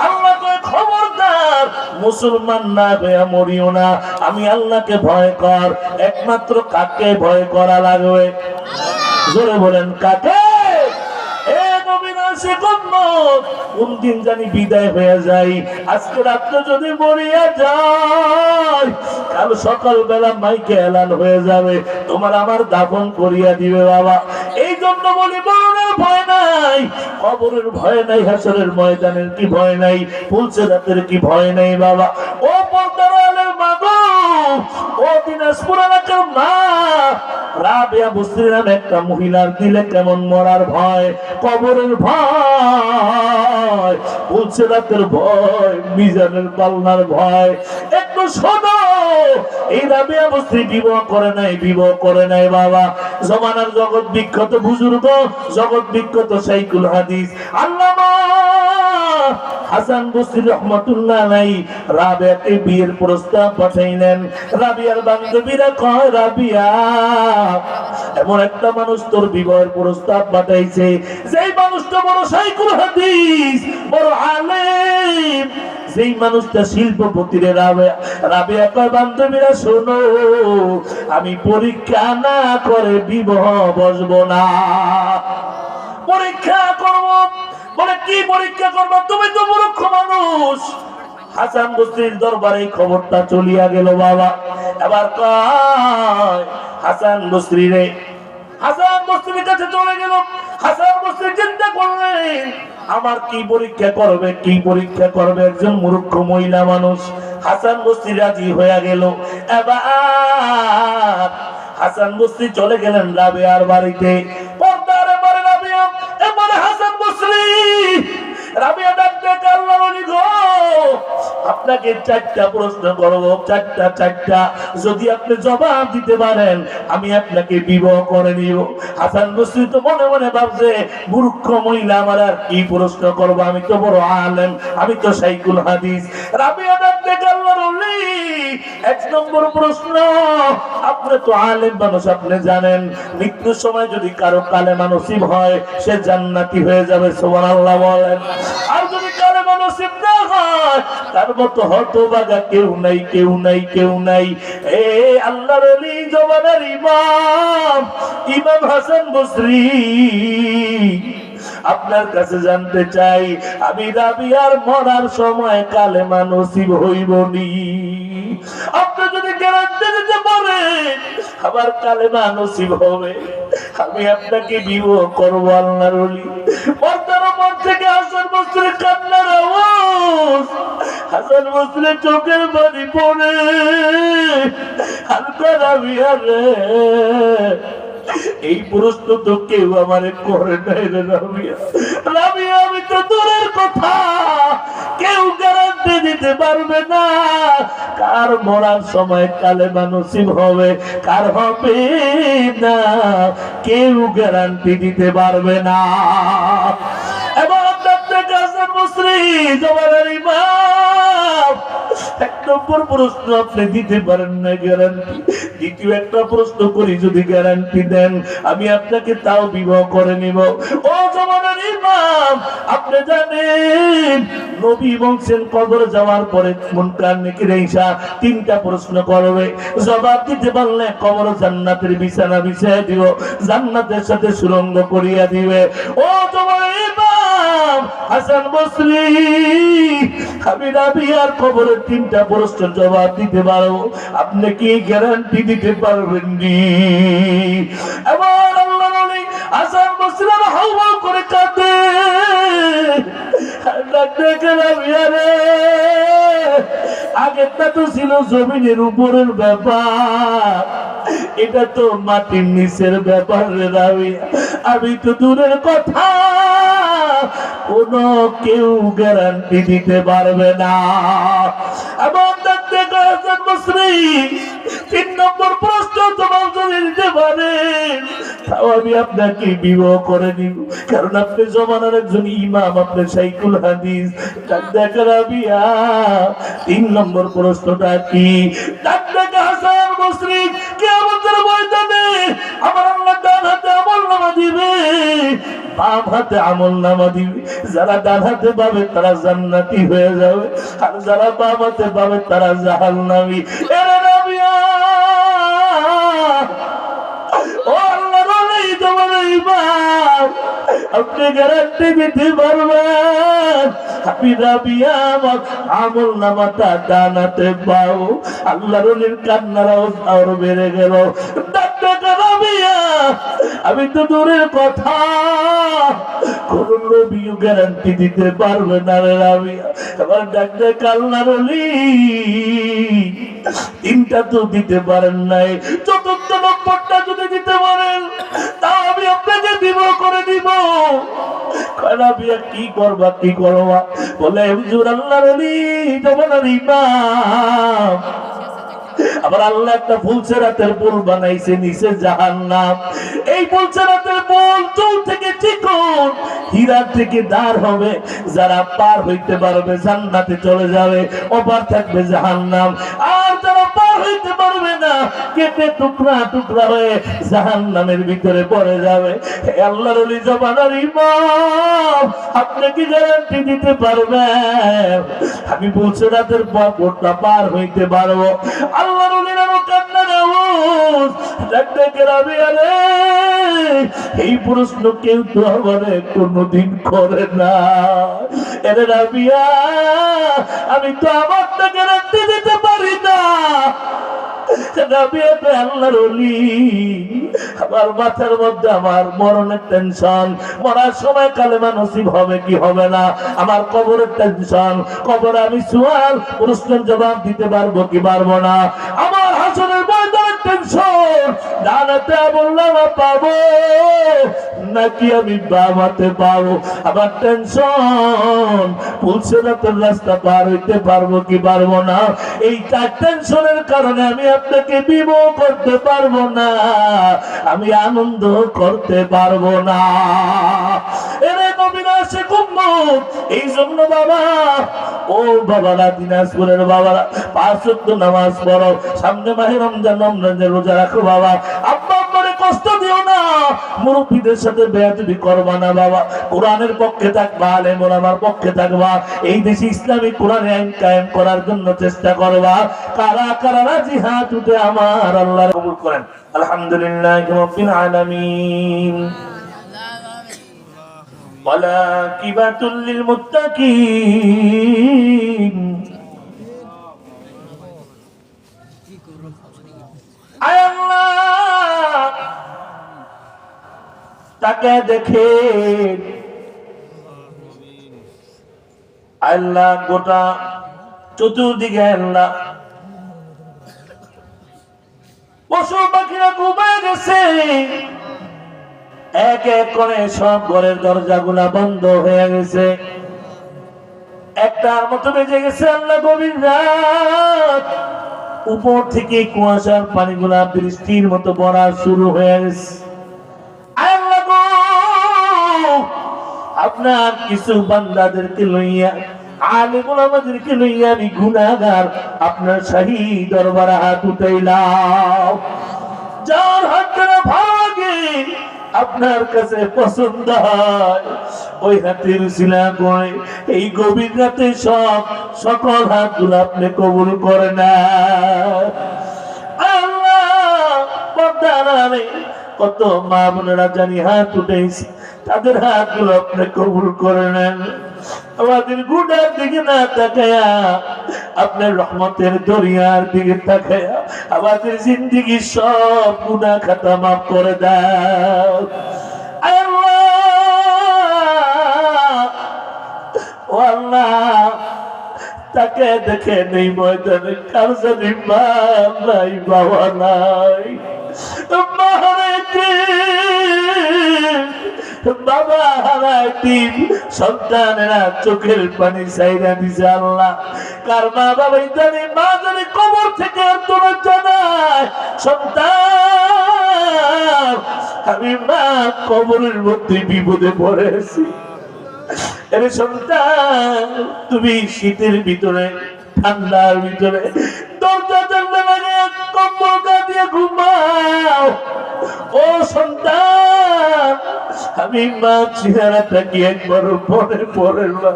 আল্লাহ কয় খবরদার, মুসলমান না হয়ে মরিও না, আমি আল্লাহকে ভয় কর। একমাত্র কাকে ভয় করা লাগবে? জোরে বলেন কাকে? এ নবীর আশিক উম্মত, কোন দিন জানি বিদায় হয়ে যাই। আজকে রাত্রে যদি মরিয়া যায়, কাল সকাল বেলা মাইকে এলান হয়ে যাবে, তোমার আমার দাফন করিয়া দিবে বাবা। এই জন্য বলি মরণের ভয় নাই, কবরের ভয় নাই, হাসরের ময়দানের কি ভয় নাই, ফুলসেরাতের কি ভয় নাই বাবা। ও পর্দার মাগো, ও দিনাজপুর এলাকার মা, রাবেয়া বস্তির নামে একটা মহিলার দিলে কেমন মরার ভয়, কবরের ভয়, ফুলসেরাতের ভয়, মিজানের পালনার ভয়। একটু শোনো, এই রাবেয়া বস্তি বিবাহ করে নাই, বিবাহ করে নাই বাবা। জমানার জগৎ বিখ্যাত বুজুর্গ, জগৎ বিখ্যাত শাইখুল হাদিস আল্লামা হাসান বসরি রহমাতুল্লাহ আলাইহি রাবিয়াকে বিয়ের প্রস্তাব পাঠাইলেন। রাবিয়ার বান্ধবীরা কয়, রাবিয়া, এমন একটা মানুষ তোর বিবাহের প্রস্তাব পাঠাইছে, যেই মানুষটা বড় শাইখুল হাদিস, বড় আলেম, যেই মানুষটা শিল্পপতি রে। রাবিয়া কয়, বান্ধবীরা শোনো, আমি পরীক্ষা না করে বিবাহ বসবো না। পরীক্ষা করব? বলে কি পরীক্ষা করবো? তুমি তো মূর্খ মানুষ। হাসান বসরির দরবারে খবরটা চলিয়া গেল বাবা। এবার কয় হাসান বসরি রে, হাসান বসরির কাছে চলে গেল। হাসান বসরি চিন্তা করলেন, আমার কি পরীক্ষা করবে, কি পরীক্ষা করবে? একজন মূর্খ মহিলা মানুষ। হাসান বসরি রাজি হয়ে গেল। এবার হাসান বসরি চলে গেলেন রাবিয়ার বাড়িতে। পর্দার এবারে রাবিয়া, এবারে হাসান বসরি। রাবিয়া ডাক ডেকে, আল্লাহর ওলি গো, আপনাকে 4টা প্রশ্ন করবো, 4টা। যদি আপনি জবাব দিতে পারেন, আমি আপনাকে বিবাহ করে নিব। হাসান বসরি তো মনে মনে ভাবছে, মূর্খ মহিলা, আমার আর কি প্রশ্ন করবো? আমি তো বড় আলেম, আমি তো শাইখুল হাদিস। রাবিয়া ডাক ডেকে, আল্লাহর ওলি এক নম্বর প্রশ্ন, আপনি তো আলেম মানুষ, আপনি জানেন মৃত্যুর সময় যদি কারো কালেমা নসিব হয় সে জান্নাতি হয়ে যাবে, সুবহানাল্লাহ বলেন। আর যদি কালেমা নসিব না হয় তার মতো হতভাগা কেউ নাই, কেউ নাই, কেউ নাই। এ আল্লাহর ওলি জমানার ইমাম ইমাম হাসান বসরি, আপনার কাছে জানতে চাই, আমি রাবিয়ার মরার সময় কালেমা নসিব হইবনি? আপনি যদি গ্যারান্টি দিতে পারেন আমার কালেমা নসিব হবে, আমি আপনাকে বিবাহ করবো। আল্লাহর ওলি পর্দার উপর থেকে হাসান বসরি কান্নার আওয়াজ, হাসান বসরি চোখের পানি পড়ে, হালকা রাবিয়া রে, এই প্রশ্ন তো কেউ আমারে করে নাই রে রাবিয়া। রাবিয়া আমি তো দূরের কথা, কেউ গ্যারান্টি দিতে পারবে না কার মরার সময় কালেমা নসিব হবে, কার হবে না, কেউ গ্যারান্টি দিতে পারবে না। এবং হাসান বসরি জমানার ইমাম, এক নম্বর প্রশ্ন আপনি দিতে পারেন না গ্যারান্টি, দ্বিতীয় একটা প্রশ্ন করি যদি গ্যারান্টি দেন আমি আপনাকে তাও বিবাহ করে নিব। ও জমানার ইমাম, আপনি জানেন নবী বলছেন কবরে যাওয়ার পরে মুনকার নেকির ঈসা তিনটা প্রশ্ন করবে, জবাব দিতে পারলে কবর জান্নাতের বিছানা বিছিয়ে দিব, জান্নাতের সাথে সুরঙ্গ করিয়া দিবে। ও জমানার ইমাম হাসান বসরি, আমি রাবিয়ার কবরের তিনটা প্রশ্ন জবাব দিতে পারবো, আপনি কি গ্যারান্টি দিতে পারবেন নি? এবার আল্লাহর ওলি হাসান বসরি হাওয়া করে কাঁদে, আগেরটা তো ছিল জমিনের উপরের ব্যাপার, এটা তো মাটির নিচের ব্যাপার রে রাবিয়া। আমি তো দূরের কথা, কোন কেউ গ্যারান্টি দিতে পারবে না। এবং তিন নম্বর প্রশ্ন জবাব যদি দিতে পারেন তাও আমি আপনাকে বিবাহ করে নিব, কারণ আপনি জমানার একজন ইমাম, আপনি শাইখুল হাদিস। রাবিয়া তিন নম্বর প্রশ্নটা কি? হাসান বসরি কিয়ামতের ময়দানে আমার আল্লাহ ডান হাতে আমলনামা দিবে, বাম হাতে আমলনামা দিবে, যারা ডান হাতে পাবে তারা জান্নাতি হয়ে যাবে, আর যারা বাম হাতে পাবে তারা জাহান্নামী। এরে রাবিয়া, ও আল্লাহর ওলি জমানার ইমাম, আপনি গ্যারান্টি দিতে পারবেন আমি রাবিয়া আমার আমলনামাটা ডান হাতে পাবো? আল্লাহর ওলির কান্নার আওয়াজ বেড়ে গেল। আমি তো দূরের কথা, কোন নবীও গ্যারান্টি দিতে পারবে না রে রাবিয়া। এবার ডাক্তার আল্লাহর ওলি তিনটা তো দিতে পারেন নাই, চতুর্থ নম্বরটা যদি দিতে পারেন তা আমি আপনাকে বিবাহ করে দিব। রাবিয়া কি করবা, কি করবা? বলে হুজুর আল্লাহর ওলি জমানার ইমাম, আবার আল্লাহ একটা ফুলসেরাতের পুল বানাইছে, নিচে জাহান্নাম। এই ফুলসেরাতের পুল চুল থেকে চিকন, হীরা থেকে দাঁড় হবে, যারা পার হইতে পারবে জান্নাতে চলে যাবে, ওপার থাকবে জাহান্নাম। আর যারা পার হইতে পারবে না কেটে টুকরা টুকরা হয়ে জাহান্নামের ভিতরে পড়ে যাবে। হে আল্লাহর ওলি জমানার ইমাম, আপনি কি গ্যারান্টি দিতে পারবেন আমি ফুলসেরাতের পথটা পার হইতে পারবো? আল্লাহর ওলির কান্নার আওয়াজ, ডাকতে রাবিয়া রে, এই প্রশ্ন কেউ তো আমারে কোনদিন করে না। এরে রাবিয়া, আমি তো আমারটা গ্যারান্টি দিতে পারি না। আল্লাহর ওলি, আমার মাথার মধ্যে আমার মরণের টেনশন, মরার সময় কালেমা নসিব হবে কি হবে না, আমার কবরের টেনশন, কবরে আমি সুয়াল প্রশ্নের জবাব দিতে পারবো কি পারবো না, আমার হাসরের ময়দানের টেনশন, ডানাতে আমলনামা পাবো নাকি আমি বাম হাতে পাবো, আমার টেনশন ফুলসেরাতের রাস্তা পার হইতে পারবো কি পারবো না। এই চার টেনশনের কারণে আমি আপনাকে বিবাহ করতে পারবো না, আমি আনন্দ করতে পারবো না। এরে নবীর আশিক উম্মত। এই জন্য বাবা, ও বাবারা, দিনাজপুরের বাবারা, 5 ওয়াক্ত নামাজ পড়ো, সামনে মাহে রমজান, রমজানের রোজা রাখো বাবা। আব্বা আম্মারে কষ্ট দিও না, মুরব্বীদের সাথে বেয়াদবি করবা না বাবা। কোরআনের পক্ষে থাকবা, আলেম ওলামার পক্ষে থাকবা। এই দেশে ইসলামিক কোরআনের আইন কায়েম করার জন্য চেষ্টা করবা। কারা কারা রাজি হাত উঠে আমার আল্লাহ কবুল করেন। আলহামদুলিল্লাহি রাব্বিল আলামিন। ওয়ালাকিবাতুল লিল মুত্তাকিন। আয় আল্লাহ, তাকে দেখে আল্লাহ গোটা চতুর্দিকে আল্লাহ পশু পাখিরা ঘুমায় গেছে। এক এক করে সব ঘরের দরজাগুলা বন্ধ হয়ে গেছে। একটার মতো বেজে গেছে। আল্লাহ গভীর রাত, উপর থেকে কুয়াশার পানিগুলা বৃষ্টির মতো পড়া শুরু হয়ে গেছে। আল্লাহ গো, আপনার কিছু বান্দাদেরকে লইয়া, আলেম ওলামাদেরকে লইয়া আমি গুনাহগার আপনার শাহী দরবারে হাত উঠাইলাম। যার হাতটা ভালো লাগে, আপনার কাছে পছন্দ হয়, ওই হাতের উসিলা করে এই গভীর রাতে সকল হাতগুলো আপনি কবুল করে না। আল্লাহ, কত মা বোনেরা জানি হাত উঠেছি, তাদের হাতগুলো আপনি কবুল করে নেন। আমাদের গুনার দিকে না তাকায়া, আপনার রহমতের দরিয়ার দিকে তাকায়া আমাদের জিন্দেগির সব গুনাহ খাতা মাফ করে দাও। আল্লাহ, ও আল্লাহ, তাকে দেখে নেই ময়দানে কার জানি মা নাই, বাবা নাই, বাবা হারাইতি সন্তানেরা চোখের পানি চাইরা দিছে। আল্লাহ, কার মা বাবা জানি, মা জানি কবর থেকে তোরা জানায়, সন্তান আমি মা কবরের মধ্যে বিপদে পড়েছি। এরে সন্তান, তুমি শীতের ভিতরে, ঠান্ডার ভিতরে দরজা জানলা লাগিয়ে কম্বল গা দিয়ে ঘুমাও। ও সন্তান, আমি মা চেহারাটা কি একবার পরে না,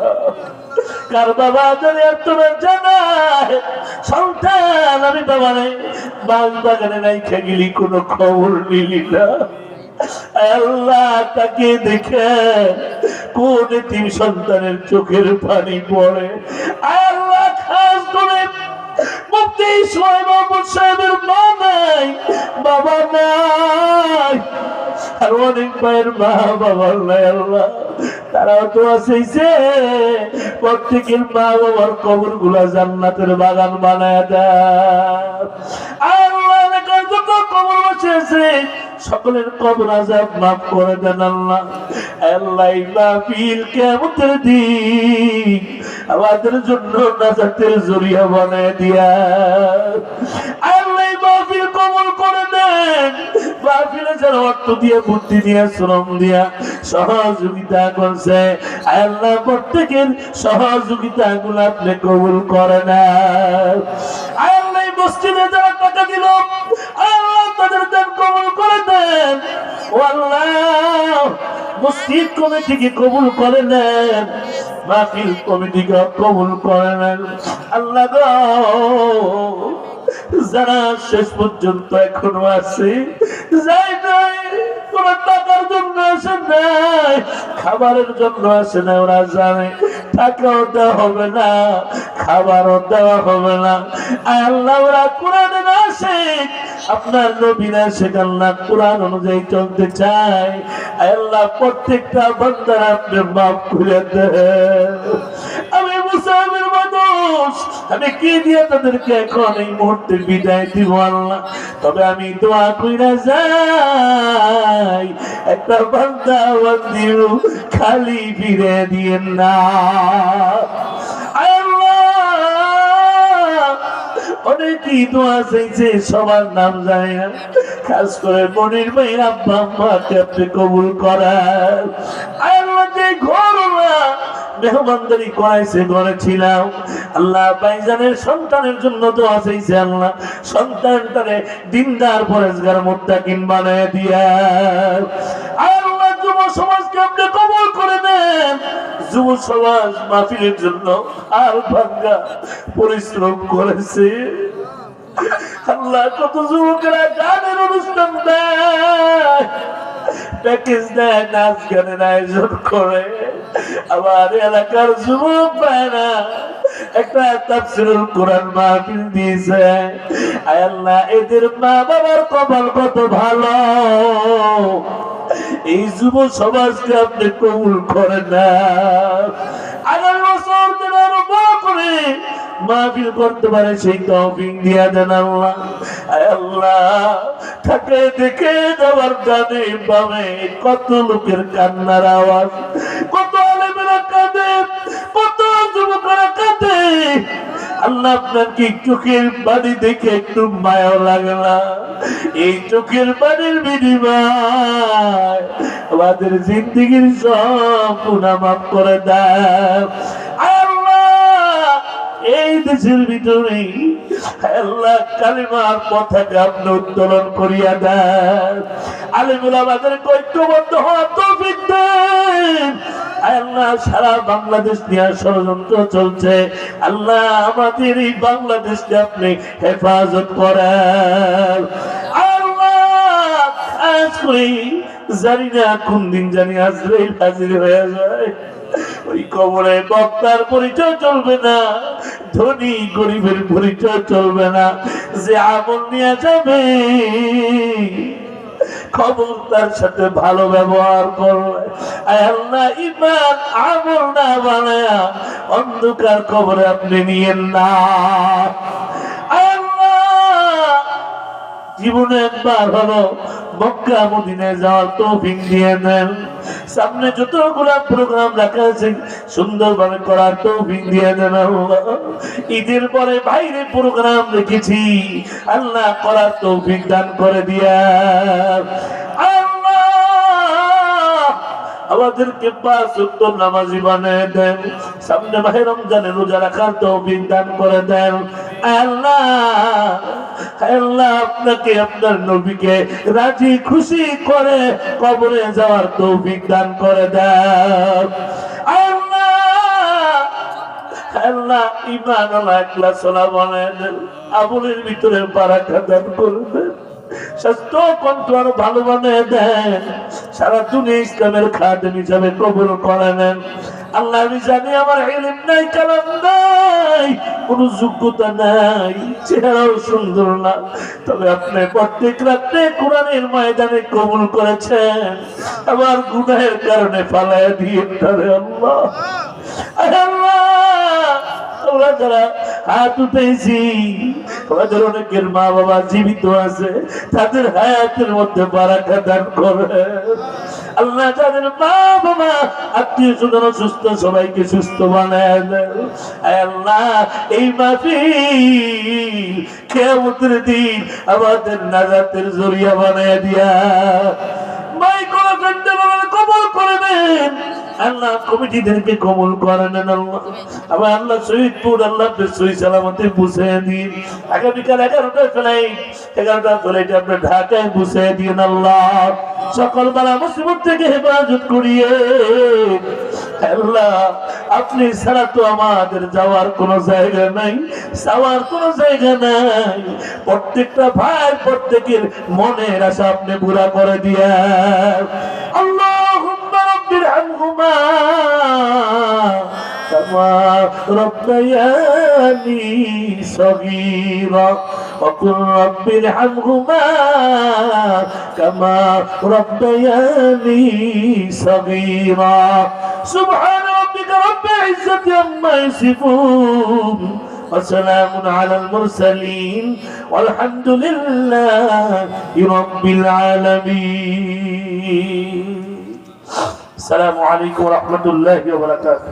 কার বাবা জানে আর তোরা জানায়, সন্তান আমি বাবা নেই, বাগ বাগানে নাই গেলি কোনো খবর নিলি না। আল্লাহ, তাকে দেখে কোন এতিম সন্তানের চোখের পানি পড়ে। আল্লাহ, খাস করে মুফতি সোহেব মাহমুদ সাহেবের মা নাই, বাবা নাই, আর অনেক ভাইয়ের মা বাবা নাই। আল্লাহ, তারাও তো আসেছে, প্রত্যেকের মা বাবার কবর গুলা জান্নাতের বাগান বানায় দেয়। আল্লাহ, এলাকার যত কবর বসেছে সকলের কবর আযাব মাফ করে দেন। আল্লাহ, আল্লাহ, মাহফিল কিয়ামতের দিন আমাদের জন্য নাজাতের জরিয়া বানায় দিয়া। আল্লাহ, মাহফিল কবুল করে দেন। মাহফিলে যারা অর্থ দিয়ে, বুদ্ধি দিয়ে, শ্রম দিয়া সহযোগিতা করছে, আল্লাহ প্রত্যেকের সহযোগিতা গুলো আপনি কবুল করে নেন। আল্লাহ, মসজিদে যারা টাকা দিল, আল্লাহ তাদের দান কবুল করে দেন। ও আল্লাহ, মসজিদ কমিটিকে কবুল করে নেন, মাহফিল কমিটিকে কবুল করে নেন। আল্লাহ গো, যারা শেষ পর্যন্ত এখনো আছে, যাই নাই, ওরা টাকার জন্য আসে নাই, খাবারের জন্য আসে না, ওরা জানে টাকাও দেওয়া হবে না, খাবারও দেওয়া হবে না। আল্লাহ, ওরা কোরআনের আশিক, আপনার নবীর আশিক, আল্লাহ কোরআন অনুযায়ী চলতে চায়। আল্লাহ, প্রত্যেকটা বান্দার আপনি মাফ করে দেন। আমি মুসাফির মানুষ, আমি কি দিয়ে তাদেরকে এখন এই মুহূর্তে বিদায় দিব আল্লাহ। তবে আমি দোয়া কইরা যাই, একটা বান্দা বান্দিও খালি ফিরে দিয়েন না। অনেকেই দোয়া চাইছে, সবার নাম জানি না, খাস করে মনির ভাই আব্বা আম্মাকে আপনি কবুল করার। আল্লাহ, যে এই ঘর মেহমানদারি করাইছে, ঘরে ছিলাম। আল্লাহ ভাইজানের সন্তানের জন্য তো আছেইছে, আল্লাহ সন্তানটারে দিনদার পরেশগার মুত্তাকিন বানায় দিয়া। আল্লাহ যুব সমাজকে আপনি কবুল করে দেন। যুব সমাজ মাহফিলের জন্য আর ভাঙ্গা পরিশ্রম করেছে। আল্লাহ কত যুবকেরা গানের অনুষ্ঠান দেয়, প্যাকেজ দেয়, নাচ গানের আয়োজন করে। আমার এলাকার যুবক ভাইরা একটা তাফসীরুল কোরআন মাহফিল দিয়েছে। আয় আল্লাহ, এদের মা বাবার কপাল কত ভালো। এই যুব সমাজকে আপনি কবুল করেন না। আগামী বছর যেন আরো বড় করে মাহফিল করতে পারে সেই তৌফিক দিয়া দেন আল্লাহ। আয় আল্লাহ, থাকে দেখে যাওয়ার ডানে বামে কত লোকের কান্নার আওয়াজ, কত আলেমেরা কাঁদে, কত যুবকেরা কাঁদে। আল্লাহ, আপনার কি চোখের বাড়ি দেখে একটু মায়া লাগলা? এই চোখের বাড়ির বিনিময় আমাদের জিন্দেগির সব গুনাহ মাফ করে দাও। এই দেশের ভিতরে আল্লাহ কালিমার পতাকা আপনি উত্তোলন করিয়া দেন। আলেমুল আমাদের ঐক্যবদ্ধ হওয়ার তৌফিক দেন। আল্লাহ, সারা বাংলাদেশ নিয়ে ষড়যন্ত্র চলছে, আল্লাহ আমাদের এই বাংলাদেশকে আপনি হেফাজত করেন। আল্লাহ, আজ করি জানি না কোন দিন জানি আজরাইল হাজির হয়ে যায়। ওই কবরে বক্তার পরিচয় চলবে না, ধনী গরিবের পরিচয় চলবে না। যে আমল নিয়ে যাবে খবর তার সাথে ভালো ব্যবহার করবে। আল্লাহ, ইমান আমল না বানায়া অন্ধকার কবরে আপনি নিয়েন না। জীবনে একবার হলো মক্কা মদিনায় যাওয়ার তৌফিক দিয়ে দেন। সামনে যতগুলা প্রোগ্রাম রাখা আছে সুন্দরভাবে করার তৌফিক দিয়ে দেন আল্লাহ। ঈদের পরে বাইরে প্রোগ্রাম রেখেছি, আল্লাহ করার তৌফিক দান করে দিয়া। আমাদেরকে 5 ওয়াক্ত নামাজি বানিয়ে দেন। সামনে মাহে রমজানে রোজা রাখার তৌফিক দান করে দেন। আল্লাহ, আল্লাহ আপনাকে আপনার নবীকে রাজি খুশি করে কবরে যাওয়ার তৌফিক দান করে দেন। আল্লাহ, আল্লাহ ঈমান আল্লাহ ইখলাস বানায় দেন। আমলের ভিতরে বারাকা দান করে দেন। স্বাস্থ্য কণ্ঠ আরো ভালো বানিয়ে দেন। সারা দুনিয়া ইসলামের খাদেম হিসাবে কবুল করে নেন। আল্লাহ, আমি জানি আমার ইলম নাই, কালাম নাই, কোন যোগ্যতা নাই, চেহারাও সুন্দর না, তবে আপনি প্রত্যেক রাতে কোরআনের ময়দানে কবুল করেছেন। আমার গুনাহের কারণে ফালায়া দিয়ে আল্লাহ। আল্লাহ, যারা হাত উঠেছি, আমাদের অনেকের মা বাবা জীবিত আছে, তাদের হায়াতের মধ্যে বারাকা দান করে। আল্লাহ, যাদের মা বাবা আত্মীয় স্বজন সুস্থ, সবাইকে সুস্থ বানায় দেন। আল্লাহ, এই মাহফিল কিয়ামতের দিন আমাদের নাজাতের জরিয়া বানায় দিয়া। মাই কোন কবুল করে দেন। আল্লাহ, কমিটিদেরকে কবুল করে নেন। আল্লাহ, আবার আল্লাহ শহীদপুর আল্লাহ সহি সালামতে বুঝে দিন। আগামীকাল 11টায় ফ্লাইট, 11টা ফ্লাইটে আপনি ঢাকায় বুঝে দিন। আল্লাহ, সকল বালা মুসিবত থেকে হেফাজত করিয়ে। আল্লাহ, আপনি ছাড়া তো আমাদের যাওয়ার কোনো জায়গা নাই, যাওয়ার কোনো জায়গা নাই। প্রত্যেকটা ভাই প্রত্যেকের মনের আশা আপনি পুরা করে দিয়া। আল্লাহুম্মা রাব্বিরহামহুমা কামা রাব্বায়ানি সগীরা ওয়া কুল রাব্বিরহামহুমা কামা রাব্বায়ানি সগীরা। সুবহানা রাব্বিকা রাব্বিল ইজ্জাতি আম্মা ইয়াসিফুন وسلام على المرسلين والحمد لله رب العالمين. السلام عليكم ورحمة الله وبركاته.